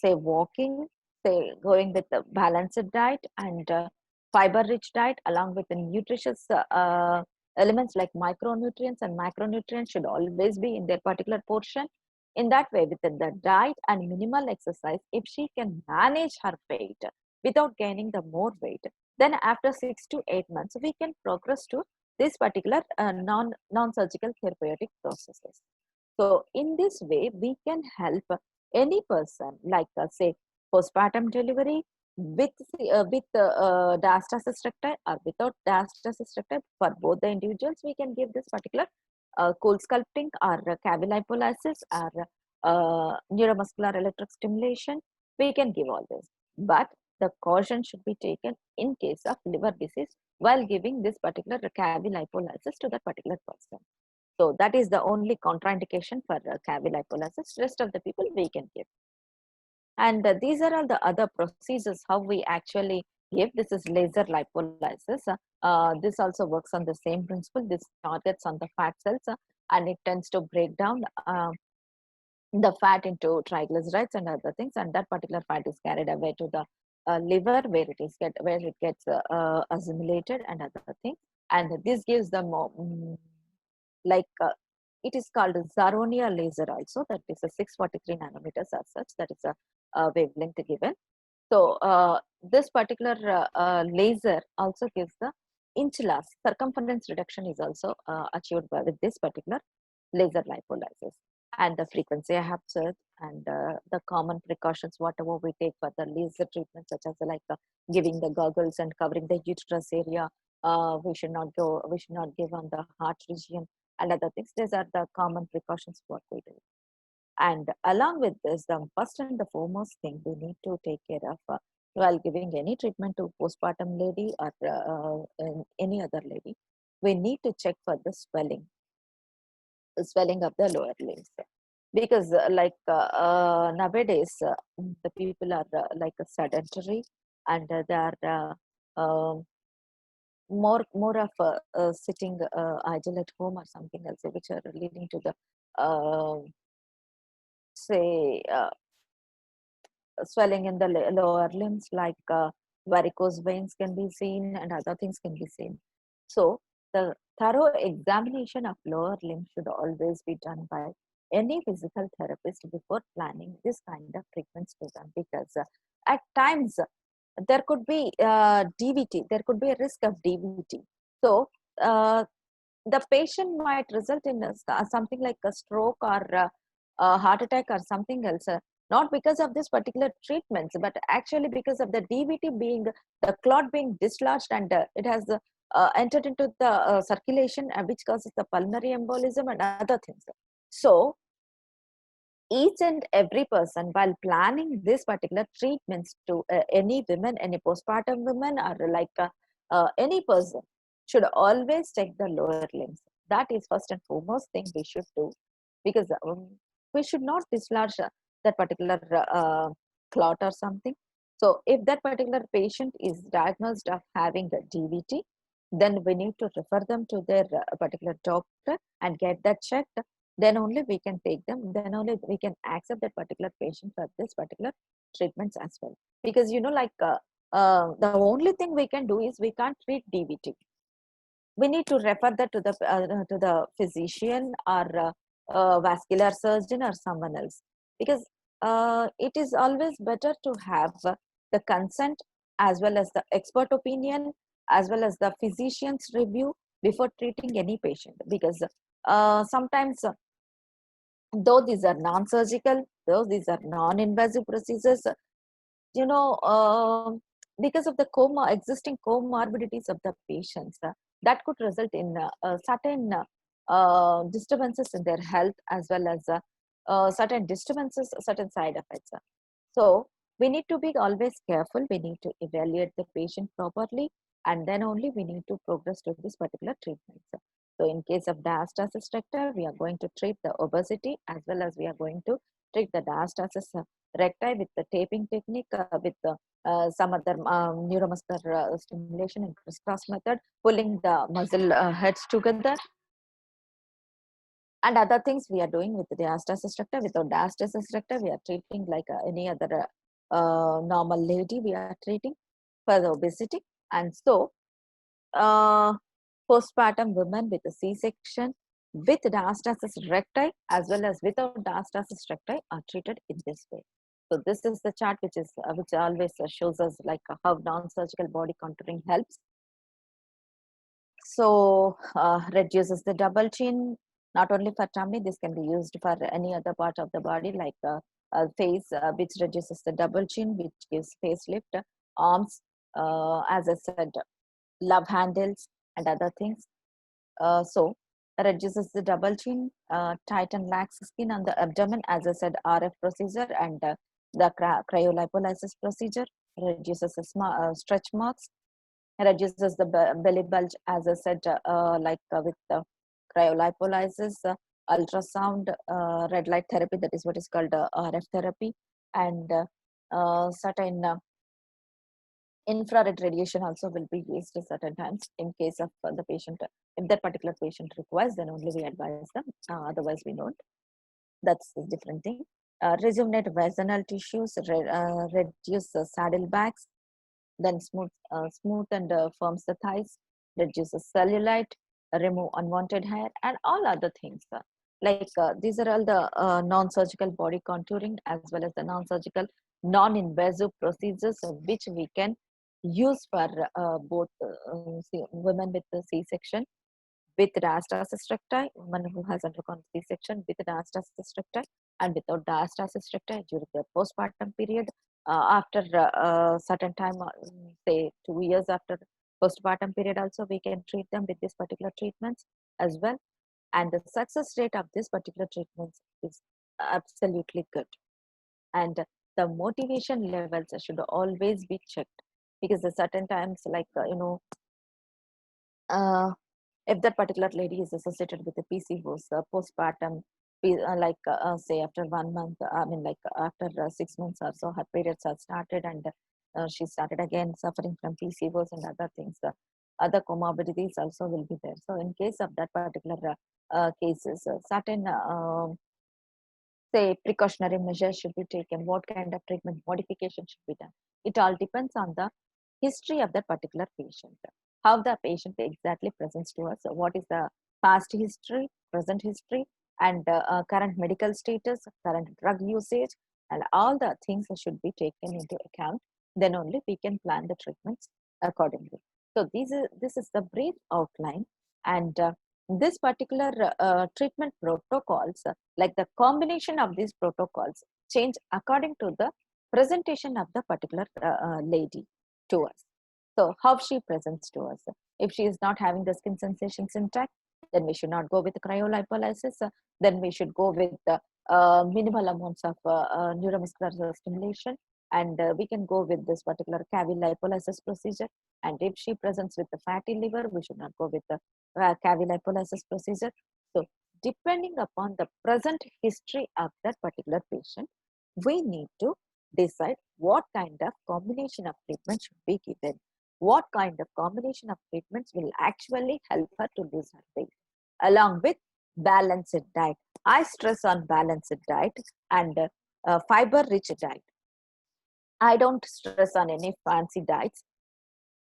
[SPEAKER 1] say walking, say going with a balanced diet and fiber rich diet along with the nutritious elements like micronutrients, and macronutrients should always be in their particular portion. In that way, with the diet and minimal exercise, if she can manage her weight without gaining the more weight, then after 6 to 8 months we can progress to this particular non-surgical therapeutic processes. So in this way, we can help any person, like say postpartum delivery with diastasis recti or without diastasis recti. For both the individuals, we can give this particular cool sculpting or cavilipolysis or neuromuscular electric stimulation. We can give all this, but the caution should be taken in case of liver disease while giving this particular cavilipolysis to that particular person. So that is the only contraindication for cavilipolysis. Rest of the people we can give. And these are all the other procedures how we actually give. This is laser lipolysis. This also works on the same principle. This targets on the fat cells and it tends to break down the fat into triglycerides and other things. And that particular fat is carried away to the liver where it gets assimilated and other things. And this gives them like it is called Zaronia laser also. That is a 643 nanometers as such. That is a wavelength given. So this particular laser also gives the inch loss. Circumference reduction is also achieved with this particular laser lipolysis. And the frequency I have said, and the common precautions, whatever we take for the laser treatment, such as like giving the goggles and covering the uterus area. We should not give on the heart region and other things. These are the common precautions what we do. And along with this, the first and the foremost thing we need to take care of while giving any treatment to postpartum lady or any other lady, we need to check for the swelling of the lower limbs. Because nowadays, the people are like sedentary, and they are um, more of sitting idle at home or something else, which are leading to the uh, say swelling in the lower limbs, like varicose veins can be seen and other things can be seen. So the thorough examination of lower limbs should always be done by any physical therapist before planning this kind of treatments to them, because at times there could be DVT, there could be a risk of DVT. So uh, the patient might result in something like a stroke or a heart attack or something else, not because of this particular treatments, but actually because of the DVT being the clot being dislodged, and it has entered into the circulation, which causes the pulmonary embolism and other things. So each and every person, while planning this particular treatments to any women, any postpartum women, or like any person, should always check the lower limbs. That is first and foremost thing we should do, because we should not dislodge that particular clot or something. So if that particular patient is diagnosed of having a DVT, then we need to refer them to their particular doctor and get that checked. Then only we can take them. Then only we can accept that particular patient for this particular treatments as well. Because the only thing we can do is we can't treat DVT. We need to refer that to the physician or vascular surgeon or someone else, because it is always better to have the consent as well as the expert opinion as well as the physician's review before treating any patient, because sometimes though these are non-surgical, though these are non-invasive procedures, you know, because of the existing comorbidities of the patients, that could result in certain disturbances in their health as well as certain disturbances, certain side effects. So we need to be always careful. We need to evaluate the patient properly, and then only we need to progress to this particular treatment. So in case of diastasis recti, we are going to treat the obesity as well as we are going to treat the diastasis recti with the taping technique, with some other neuromuscular stimulation and crisscross method, pulling the muscle heads together, and other things we are doing with the diastasis recti. Without diastasis recti, we are treating like any other normal lady we are treating for the obesity. And so uh, postpartum women with a C-section with diastasis recti as well as without diastasis recti are treated in this way. So this is the chart which always shows us like how non-surgical body contouring helps. So reduces the double chin, not only for tummy, this can be used for any other part of the body like face, which reduces the double chin, which gives facelift, arms, as I said, love handles and other things. So reduces the double chin, tighten lax skin on the abdomen, as I said, RF procedure, and the cryolipolysis procedure reduces the stretch marks, reduces the belly bulge, as I said, with the cryolipolysis, ultrasound, red light therapy, that is what is called RF therapy, and certain infrared radiation also will be used at certain times in case of the patient. If that particular patient requires, then only we advise them. Otherwise, we don't. That's a different thing. Rejuvenate vaginal tissues, reduce saddlebags, then smooth and firms the thighs, reduces cellulite, remove unwanted hair, and all other things. These are all the non-surgical body contouring as well as the non-surgical, non-invasive procedures which we can use for both women with the C-section with diastasis recti, woman who has undergone C-section with diastasis recti, and without diastasis recti during the postpartum period. After certain time, say 2 years after postpartum period, also we can treat them with this particular treatments as well. And the success rate of this particular treatments is absolutely good. And the motivation levels should always be checked, because at certain times, uh, if that particular lady is associated with the PCOS, postpartum, say after 1 month, after 6 months or so, her periods have started, and she started again suffering from PCOS and other things. Other comorbidities also will be there. So in case of that particular cases, certain say precautionary measures should be taken, what kind of treatment modification should be done. It all depends on the history of that particular patient, how the patient exactly presents to us, what is the past history, present history, and current medical status, current drug usage, and all the things should be taken into account. Then only we can plan the treatments accordingly. So this is the brief outline, and this particular treatment protocols, like the combination of these protocols, change according to the presentation of the particular lady to us. So how she presents to us. If she is not having the skin sensations intact, then we should not go with cryolipolysis. Then we should go with minimal amounts of neuromuscular stimulation, and we can go with this particular cavity lipolysis procedure. And if she presents with the fatty liver, we should not go with the cavity lipolysis procedure. So depending upon the present history of that particular patient, we need to decide what kind of combination of treatment should be given. What kind of combination of treatments will actually help her to lose her weight, along with balanced diet. I stress on balanced diet and fiber-rich diet. I don't stress on any fancy diets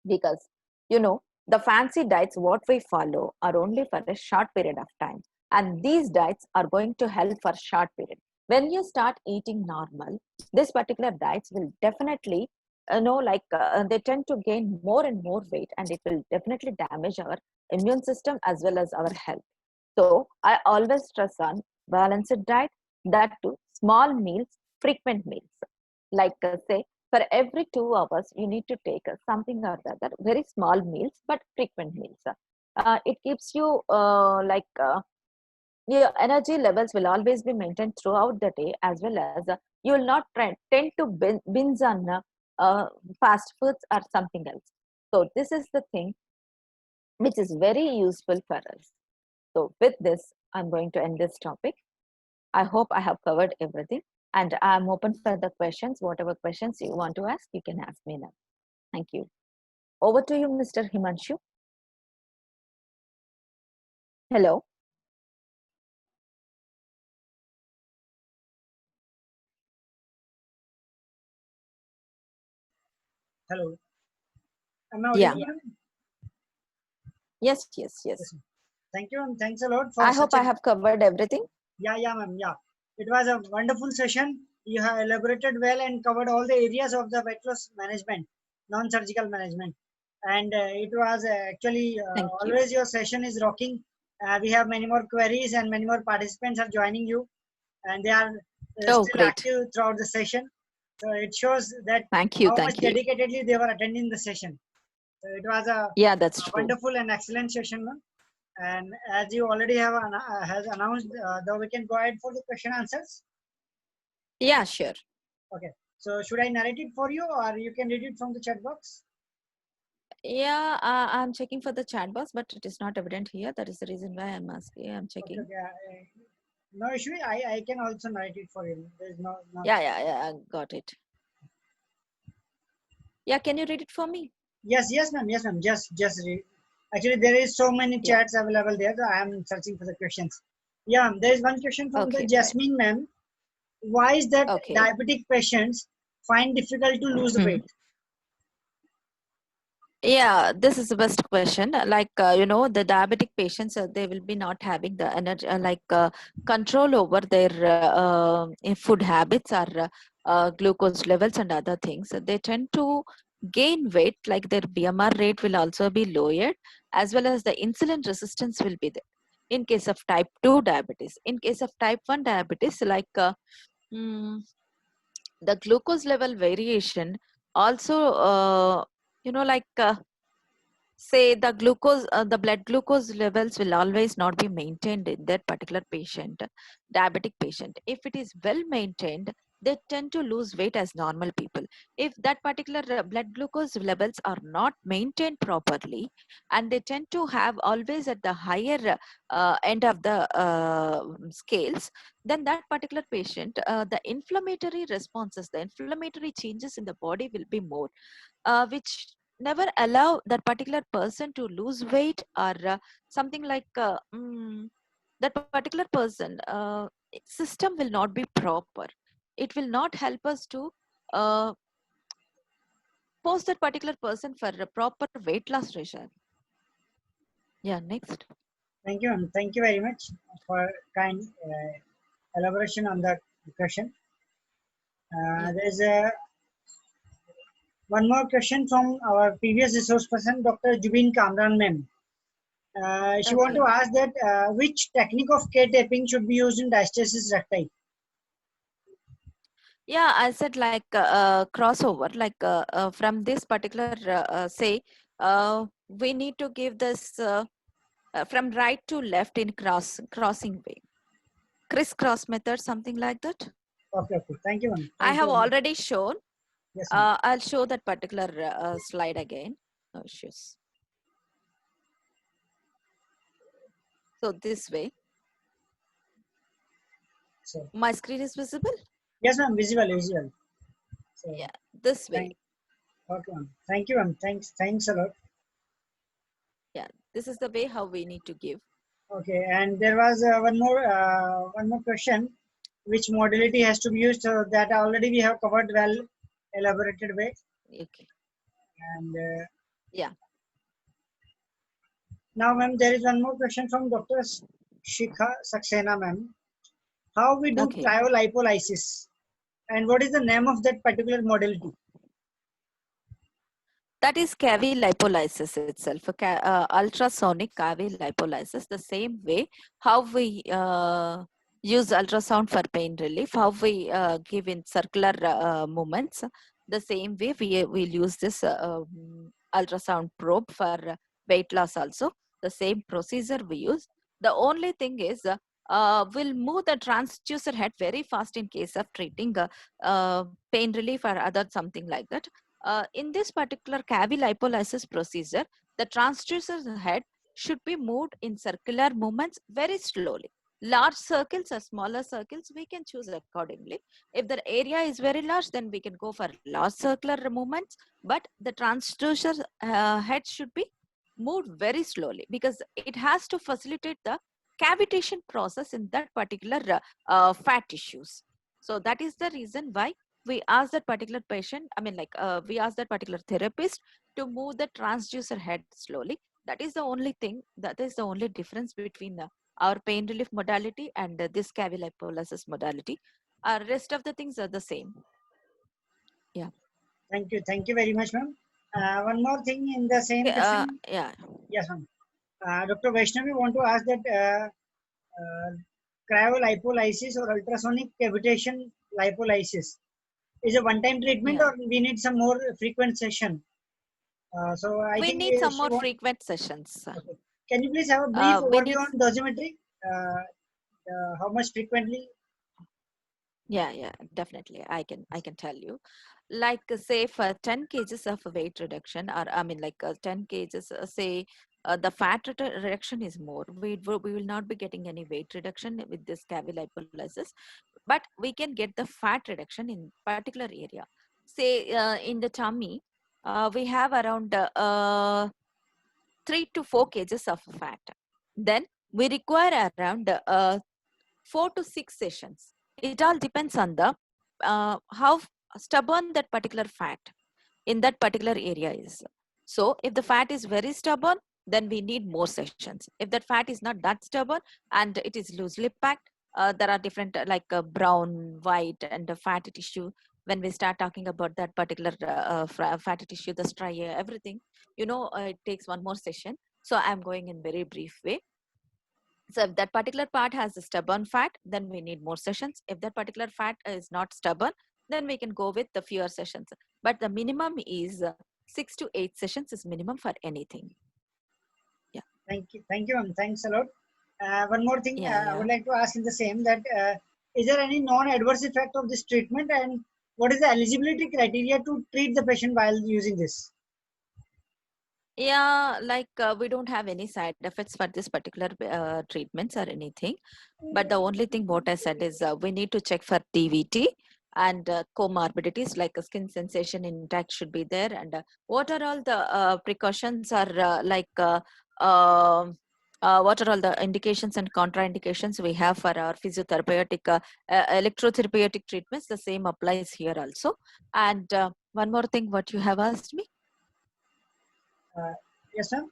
[SPEAKER 1] because, you know, the fancy diets what we follow are only for a short period of time, and these diets are going to help for short period. When you start eating normal, this particular diets will definitely, they tend to gain more and more weight, and it will definitely damage our immune system as well as our health. So I always stress on balanced diet, that too small meals, frequent meals. Like say for every 2 hours, you need to take something or the other, very small meals, but frequent meals. It keeps you your energy levels will always be maintained throughout the day, as well as you will not tend to binge on fast foods or something else. So this is the thing which is very useful for us. So with this, I'm going to end this topic. I hope I have covered everything, and I'm open for the questions. Whatever questions you want to ask, you can ask me now. Thank you. Over to you, Mr. Himanshu. Hello.
[SPEAKER 2] Hello. Am I
[SPEAKER 1] Yeah.
[SPEAKER 2] audible, ma'am?
[SPEAKER 1] Yes,
[SPEAKER 2] Yes,
[SPEAKER 1] yes.
[SPEAKER 2] ma'am. Thank you, and thanks a lot for
[SPEAKER 1] I
[SPEAKER 2] such
[SPEAKER 1] hope
[SPEAKER 2] a
[SPEAKER 1] I have covered everything.
[SPEAKER 2] yeah, ma'am. Yeah, it was a wonderful session. You have elaborated well and covered all the areas of the weight loss management, non-surgical management, and it was actually
[SPEAKER 1] Thank you.
[SPEAKER 2] always your session is rocking. We have many more queries and many more participants are joining you, and they are
[SPEAKER 1] Oh,
[SPEAKER 2] still
[SPEAKER 1] great.
[SPEAKER 2] active throughout the session. So it shows that
[SPEAKER 1] Thank you.
[SPEAKER 2] how much
[SPEAKER 1] Thank you.
[SPEAKER 2] dedicatedly they were attending the session. So it was a
[SPEAKER 1] Yeah, that's true.
[SPEAKER 2] wonderful and excellent session, ma'am. And as you already have has announced, though we can go ahead for the question answers.
[SPEAKER 1] Yeah, sure.
[SPEAKER 2] Okay. So should I narrate it for you, or you can read it from the chat box?
[SPEAKER 1] Yeah, I'm checking for the chat box, but it is not evident here. That is the reason why I'm asking. I'm
[SPEAKER 2] Okay.
[SPEAKER 1] checking.
[SPEAKER 2] Okay. No issue. I can also narrate it for you. There is no.
[SPEAKER 1] Yeah, I got it. Yeah, can you read it for me?
[SPEAKER 2] Yes, ma'am. Yes, ma'am. Just read. Actually, there is so many
[SPEAKER 1] Yeah.
[SPEAKER 2] chats available there. So I am searching for the questions. Yeah, there is one question from the
[SPEAKER 1] Okay, fine.
[SPEAKER 2] Jasmine ma'am. Why is that
[SPEAKER 1] Okay.
[SPEAKER 2] diabetic patients find difficult to lose
[SPEAKER 1] Hmm.
[SPEAKER 2] weight?
[SPEAKER 1] Yeah, this is the best question. The diabetic patients, they will be not having the energy, control over their food habits or glucose levels and other things. They tend to gain weight, like their BMR rate will also be lowered, as well as the insulin resistance will be there. In case of type 2 diabetes, in case of type 1 diabetes, mm, the glucose level variation also, say the blood glucose levels will always not be maintained in that particular patient, diabetic patient. If it is well maintained, they tend to lose weight as normal people. If that particular blood glucose levels are not maintained properly, and they tend to have always at the higher end of the scales, then that particular patient, the inflammatory responses, the inflammatory changes in the body will be more, which never allow that particular person to lose weight, or something that particular person system will not be proper. It will not help us to uh, post that particular person for a proper weight loss regime. Yeah, next.
[SPEAKER 2] Thank you, ma'am. Thank you very much for kind elaboration on that question.
[SPEAKER 1] Yeah.
[SPEAKER 2] There's one more question from our previous resource person, Dr. Jubin Kamran ma'am. She want
[SPEAKER 1] Okay.
[SPEAKER 2] to ask that which technique of K-taping should be used in diastasis recti?
[SPEAKER 1] Yeah, I said like crossover, from this particular say, we need to give this from right to left in crossing way, crisscross method, something like that.
[SPEAKER 2] Okay, okay. Thank you, ma'am.
[SPEAKER 1] I
[SPEAKER 2] Thank you
[SPEAKER 1] have
[SPEAKER 2] very much.
[SPEAKER 1] already shown.
[SPEAKER 2] Yes, ma'am.
[SPEAKER 1] I'll show that particular slide again. No issues. So this way,
[SPEAKER 2] So,
[SPEAKER 1] my screen is visible.
[SPEAKER 2] yes, ma'am. Visual, visual. So
[SPEAKER 1] Yeah, this way.
[SPEAKER 2] thank, okay, ma'am. Thank you, ma'am. Thanks a lot.
[SPEAKER 1] Yeah, this is the way how we need to give.
[SPEAKER 2] Okay, and there was one more question, which modality has to be used. So that already we have covered well, elaborated way.
[SPEAKER 1] Okay.
[SPEAKER 2] And
[SPEAKER 1] Yeah.
[SPEAKER 2] now, ma'am, there is one more question from Dr. Shikha Saxena, ma'am. How we do
[SPEAKER 1] Okay.
[SPEAKER 2] cryolipolysis, and what is the name of that particular modality?
[SPEAKER 1] That is cavity lipolysis itself, ultrasonic cavity lipolysis. The same way how we use ultrasound for pain relief, how we give in circular movements. The same way we will use this ultrasound probe for weight loss also. The same procedure we use. The only thing is we'll move the transducer head very fast in case of treating pain relief or other something like that. In this particular cavity lipolysis procedure, the transducer head should be moved in circular movements very slowly. Large circles or smaller circles, we can choose accordingly. If the area is very large, then we can go for large circular movements, but the transducer head should be moved very slowly because it has to facilitate the cavitation process in that particular fat tissues. So that is the reason why we ask that particular patient, we ask that particular therapist to move the transducer head slowly. That is the only thing, that is the only difference between our pain relief modality and this cavity lipolysis modality. Rest of the things are the same. Yeah.
[SPEAKER 2] Thank you very much, ma'am. One more thing in the same question.
[SPEAKER 1] Yeah.
[SPEAKER 2] Yes, ma'am. Dr. Vaishnavi want to ask that uh, cryolipolysis or ultrasonic cavitation lipolysis is a one-time treatment,
[SPEAKER 1] Yeah.
[SPEAKER 2] or we need some more frequent session? So I
[SPEAKER 1] We
[SPEAKER 2] think
[SPEAKER 1] need some
[SPEAKER 2] she
[SPEAKER 1] more
[SPEAKER 2] want.
[SPEAKER 1] frequent sessions.
[SPEAKER 2] Okay. Can you please have a brief
[SPEAKER 1] We need
[SPEAKER 2] overview on dosimetry? Uh, how much frequently?
[SPEAKER 1] Yeah, definitely. I can tell you. Like say for 10 kgs of weight reduction, or 10 kgs, say the fat reduction is more. We will not be getting any weight reduction with this cavity lipolysis, but we can get the fat reduction in particular area. Say in the tummy, we have around 3 to 4 kgs of fat. Then we require around 4 to 6 sessions. It all depends on the how stubborn that particular fat in that particular area is. So if the fat is very stubborn, then we need more sessions. If that fat is not that stubborn and it is loosely packed, there are different brown, white, and fatty tissue. When we start talking about that particular fatty tissue, the striae, everything, it takes one more session. So I'm going in very brief way. So if that particular part has a stubborn fat, then we need more sessions. If that particular fat is not stubborn, then we can go with the fewer sessions. But the minimum is 6 to 8 sessions is minimum for anything. Yeah.
[SPEAKER 2] Thank you, ma'am. Thanks a lot. One more thing I
[SPEAKER 1] Yeah.
[SPEAKER 2] would like to ask in the same that is there any non-adverse effect of this treatment, and what is the eligibility criteria to treat the patient while using this?
[SPEAKER 1] Yeah, like we don't have any side effects for this particular treatments or anything. But the only thing what I said is we need to check for TVT and comorbidities like skin sensation intact should be there. And what are all the precautions or um what are all the indications and contraindications we have for our physiotherapeutic, electrotherapeutic treatments? The same applies here also. And one more thing, what you have asked me?
[SPEAKER 2] Uh, yes, ma'am.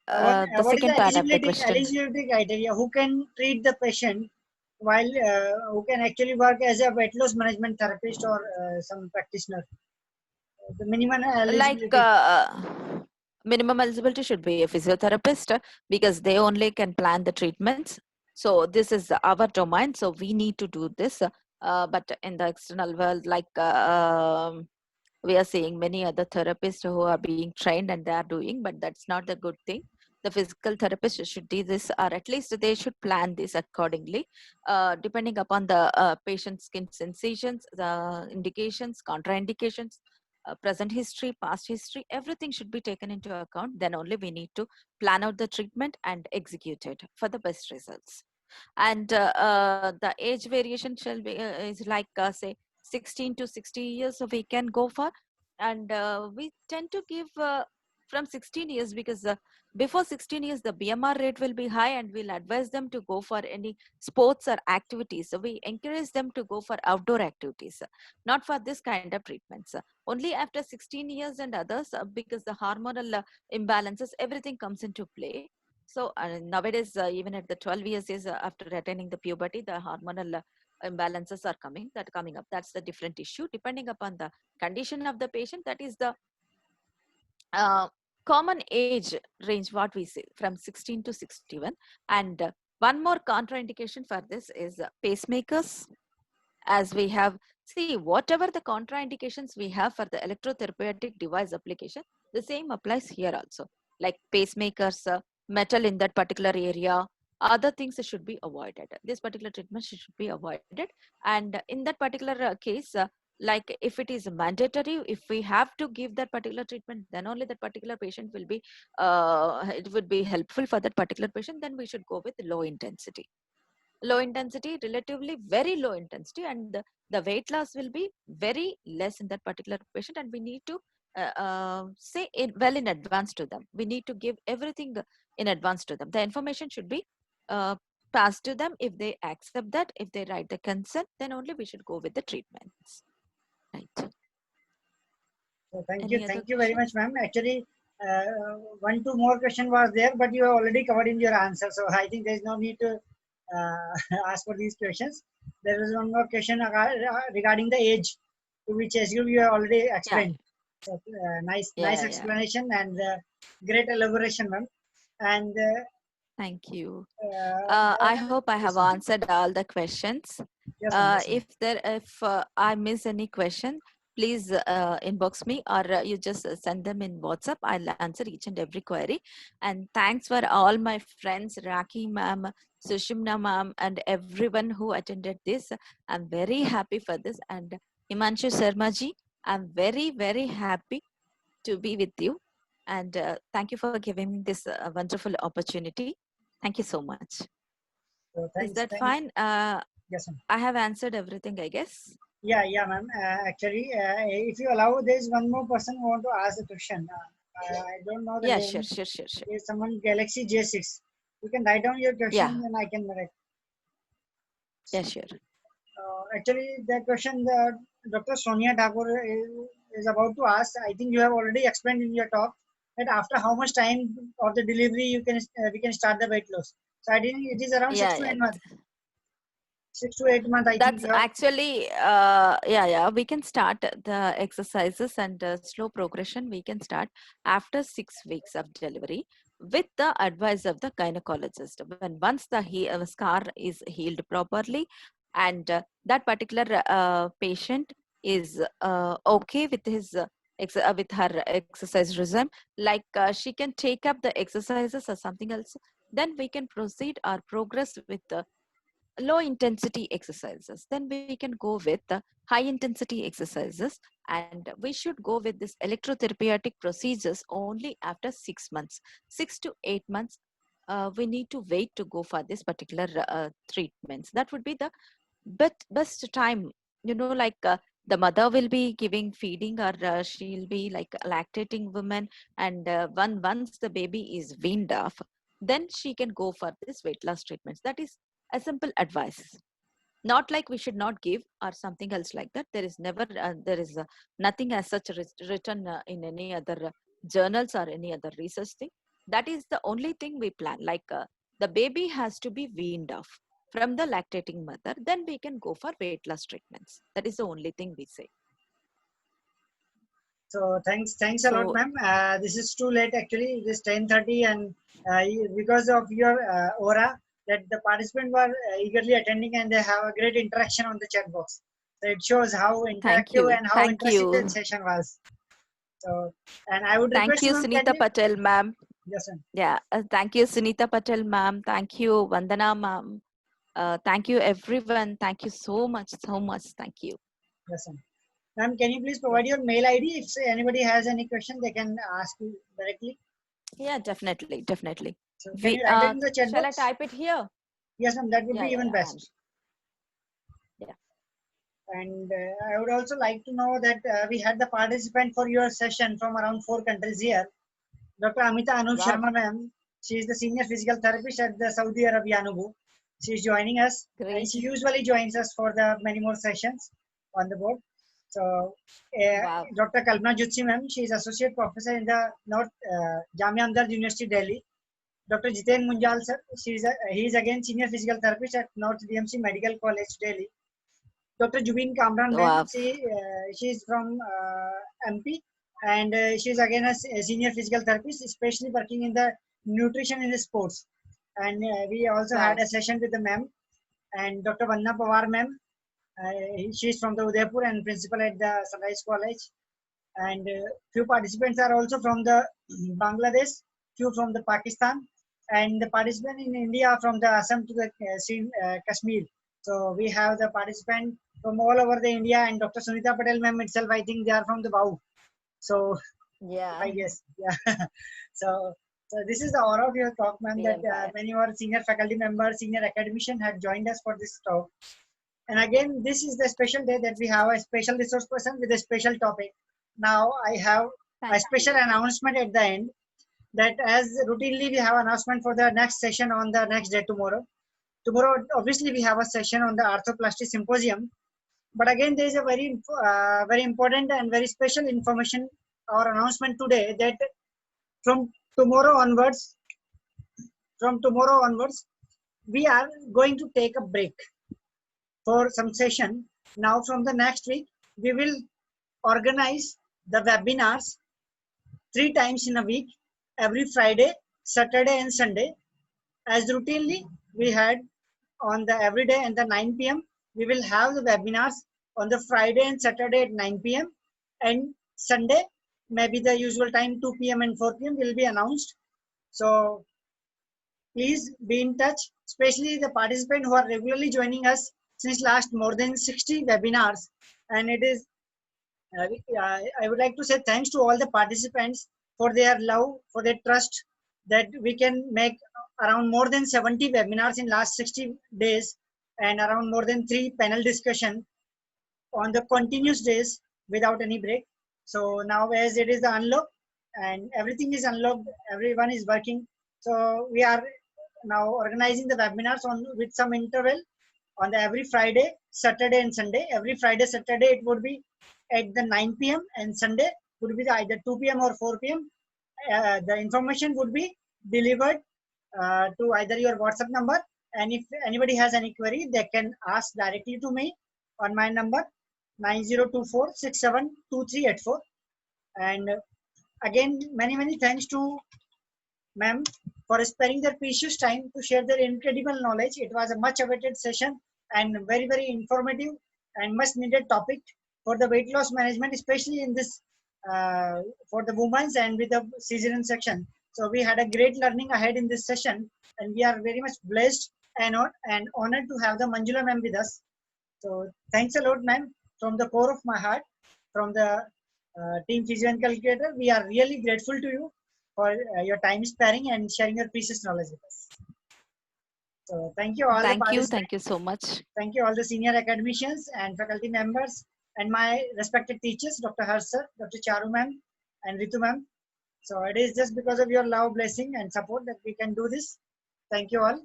[SPEAKER 1] The
[SPEAKER 2] What is the
[SPEAKER 1] second part of the question.
[SPEAKER 2] eligibility criteria? Who can treat the patient while who can actually work as a weight loss management therapist or some practitioner? The minimum
[SPEAKER 1] Like
[SPEAKER 2] eligibility.
[SPEAKER 1] minimum eligibility should be a physiotherapist because they only can plan the treatments. So this is our domain, so we need to do this. But in the external world, we are seeing many other therapists who are being trained and they are doing, but that's not the good thing. The physical therapist should do this, or at least they should plan this accordingly, depending upon the patient's skin sensations, the indications, contraindications, present history, past history, everything should be taken into account. Then only we need to plan out the treatment and execute it for the best results. And the age variation shall be is like say 16 to 60 years we can go for. And we tend to give from 16 years because before 16 years the BMR rate will be high, and we'll advise them to go for any sports or activities. So we encourage them to go for outdoor activities, not for this kind of treatments. Only after 16 years and others, because the hormonal imbalances, everything comes into play. So nowadays, even at the 12 years is after attaining the puberty, the hormonal imbalances are coming up. That's the different issue depending upon the condition of the patient. That is the uh, common age range what we say from 16 to 61. And one more contraindication for this is pacemakers. As we have, see, whatever the contraindications we have for the electrotherapeutic device application, the same applies here also, like pacemakers, metal in that particular area, other things should be avoided. This particular treatment should be avoided. And in that particular case, like if it is mandatory, if we have to give that particular treatment, then only that particular patient will be it would be helpful for that particular patient, then we should go with low intensity, relatively very low intensity, and the weight loss will be very less in that particular patient. And we need to say well in advance to them. We need to give everything in advance to them. The information should be uh, passed to them. If they accept that, if they write the consent, then only we should go with the treatments. Right.
[SPEAKER 2] So
[SPEAKER 1] Any other
[SPEAKER 2] thank you very much,
[SPEAKER 1] questions?
[SPEAKER 2] ma'am. Actually, one, two more question was there, but you have already covered in your answer. So I think there is no need to ask for these questions. There is one more question regarding the age, to which as you have already
[SPEAKER 1] Yeah,
[SPEAKER 2] explained. So nice
[SPEAKER 1] yeah.
[SPEAKER 2] explanation and great elaboration, ma'am. And
[SPEAKER 1] Thank you.
[SPEAKER 2] uh,
[SPEAKER 1] I hope I
[SPEAKER 2] yes,
[SPEAKER 1] have
[SPEAKER 2] ma'am.
[SPEAKER 1] answered all the questions.
[SPEAKER 2] Yes, ma'am. Yes, ma'am.
[SPEAKER 1] If I miss any question, please inbox me, or you just send them in WhatsApp. I'll answer each and every query. And thanks for all my friends, Raki ma'am, Sushimna ma'am, and everyone who attended this. I'm very happy for this. And Himanshu Sharma ji, I'm very happy to be with you. And thank you for giving me this wonderful opportunity. Thank you so much.
[SPEAKER 2] So
[SPEAKER 1] Is that
[SPEAKER 2] thanks.
[SPEAKER 1] fine?
[SPEAKER 2] Yes, ma'am.
[SPEAKER 1] I have answered everything, I guess.
[SPEAKER 2] Yeah, ma'am. Actually, if you allow, there is one more person who want to ask a question. I don't know the
[SPEAKER 1] Yeah, sure,
[SPEAKER 2] name.
[SPEAKER 1] sure, sure, sure.
[SPEAKER 2] There's someone Galaxy J6. You can write down your question
[SPEAKER 1] Yeah,
[SPEAKER 2] and I can write.
[SPEAKER 1] yeah, sure.
[SPEAKER 2] Actually, the question that Dr. Sonia Thakur is about to ask, I think you have already explained in your talk that after how much time of the delivery we can start the weight loss. So I think it is around
[SPEAKER 1] Yeah, yeah.
[SPEAKER 2] 6 to 8 months. I think
[SPEAKER 1] That's
[SPEAKER 2] you have.
[SPEAKER 1] actually, yeah. We can start the exercises and slow progression. We can start after 6 weeks of delivery with the advice of the gynecologist. When once the scar is healed properly, and that particular patient is okay with his with her exercise regime, like she can take up the exercises or something else, then we can proceed or progress with the low intensity exercises. Then we can go with the high intensity exercises, and we should go with this electrotherapeutic procedures only after 6 months. 6 to 8 months we need to wait to go for this particular treatments. That would be the best time, like the mother will be giving feeding, or she'll be like a lactating woman, and once the baby is weaned off, then she can go for this weight loss treatments. That is a simple advice. Not like we should not give or something else like that. There is never there is nothing as such written in any other journals or any other research thing. That is the only thing we plan, like the baby has to be weaned off from the lactating mother, then we can go for weight loss treatments. That is the only thing we say.
[SPEAKER 2] So thanks a lot,
[SPEAKER 1] So
[SPEAKER 2] ma'am. This is too late actually. It is 10:30, and because of your aura, that the participants were eagerly attending and they have a great interaction on the chat box. So it shows how interactive and how
[SPEAKER 1] thank
[SPEAKER 2] interesting the
[SPEAKER 1] you,
[SPEAKER 2] session was. So, and I would
[SPEAKER 1] thank
[SPEAKER 2] request you,
[SPEAKER 1] you,
[SPEAKER 2] ma'am, can
[SPEAKER 1] Sunita
[SPEAKER 2] you?
[SPEAKER 1] Patel ma'am.
[SPEAKER 2] Yes, ma'am.
[SPEAKER 1] Yeah, thank you, Sunita Patel ma'am. Thank you, Vandana ma'am. Thank you, everyone. Thank you so much, so much. Thank you.
[SPEAKER 2] Yes, ma'am. Ma'am, can you please
[SPEAKER 1] Yeah,
[SPEAKER 2] provide your mail ID? If anybody has any question, they can ask you directly.
[SPEAKER 1] yeah, definitely, definitely.
[SPEAKER 2] So can
[SPEAKER 1] We
[SPEAKER 2] you write it in the chat
[SPEAKER 1] shall I
[SPEAKER 2] box?
[SPEAKER 1] type it here?
[SPEAKER 2] Yes, ma'am. That would be
[SPEAKER 1] Yeah,
[SPEAKER 2] even
[SPEAKER 1] yeah.
[SPEAKER 2] best.
[SPEAKER 1] Yeah.
[SPEAKER 2] And I would also like to know that we had the participant for your session from around 4 countries here. Dr. Amita Anup
[SPEAKER 1] Wow,
[SPEAKER 2] Sharma ma'am, she is the senior physical therapist at the Saudi Arabia Anubu. She is joining us, and she
[SPEAKER 1] great.
[SPEAKER 2] usually joins us for the many more sessions on the board. So,
[SPEAKER 1] Wow,
[SPEAKER 2] Dr. Kalpana Jutsi ma'am, she is associate professor in the North Jamia Hamdard University, Delhi. Dr. Jiten Munjal sir, he is again senior physical therapist at North DMC Medical College, Delhi. Dr. Jubin Kamran ma'am,
[SPEAKER 1] wow,
[SPEAKER 2] she is from MP, and she is again a senior physical therapist, especially working in the nutrition in the sports. And we also had
[SPEAKER 1] wow,
[SPEAKER 2] a session with the ma'am and Dr. Vanna Pawar ma'am. She is from the Udaipur and principal at the Sunrise College. And few participants are also from the Bangladesh, few from the Pakistan, and the participant in India from the Assam to the Kashmir. So we have the participant from all over the India, and Dr. Sunita Patel ma'am itself, I think they are from the BAU. So I
[SPEAKER 1] yeah,
[SPEAKER 2] guess, yeah. so, so this is the aura of your talk, ma'am,
[SPEAKER 1] the
[SPEAKER 2] that
[SPEAKER 1] empire.
[SPEAKER 2] many of our senior faculty members, senior academician had joined us for this talk. And again, this is the special day that we have a special resource person with a special topic. Now I have a
[SPEAKER 1] Thank
[SPEAKER 2] special
[SPEAKER 1] you.
[SPEAKER 2] announcement at the end, that as routinely we have announcement for the next session on the next day tomorrow. Tomorrow, obviously, we have a session on the arthroplasty symposium. But again, there is a very important and very special information or announcement today, that from tomorrow onwards, we are going to take a break for some session. Now, from the next week, we will organize the webinars 3 times in a week, every Friday, Saturday, and Sunday. As routinely we had on the every day and the 9 p.m., we will have the webinars on the Friday and Saturday at 9 p.m. and Sunday, maybe the usual time 2 p.m. and 4 p.m. will be announced. So please be in touch, especially the participants who are regularly joining us since last more than 60 webinars. And it is, I would like to say thanks to all the participants for their love, for their trust, that we can make around more than 70 webinars in last 60 days, and around more than 3 panel discussion on the continuous days without any break. So now as it is the unlock and everything is unlocked, everyone is working. So we are now organizing the webinars on with some interval on the every Friday, Saturday and Sunday. Every Friday, Saturday it would be at the 9 p.m. and Sunday would be either 2 p.m. or 4 p.m. The information would be delivered to either your WhatsApp number, and if anybody has any query, they can ask directly to me on my number 9024672384. And again, many thanks to ma'am for sparing their precious time to share their incredible knowledge. It was a much awaited session and very informative and much needed topic for the weight loss management, especially in this for the women's and with the cesarean section. So we had a great learning ahead in this session, and we are very much blessed and honored to have the Manjula ma'am with us. So thanks a lot, ma'am, from the core of my heart, from the team Physio and Calculator. We are really grateful to you for your time sparing and sharing your precious knowledge with us. So thank you all the
[SPEAKER 1] Thank
[SPEAKER 2] participants.
[SPEAKER 1] you so much.
[SPEAKER 2] Thank you all the senior academicians and faculty members and my respected teachers, Dr. Harsar, Dr. Charu ma'am, and Ritu ma'am. So it is just because of your love, blessing, and support that we can do this. Thank you all.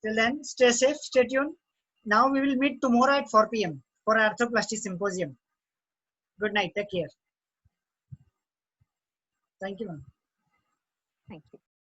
[SPEAKER 2] Till then, stay safe, stay tuned. Now we will meet tomorrow at 4 p.m. for Arthroplasty Symposium. Good night. Take care. Thank you, ma'am.
[SPEAKER 1] Thank you.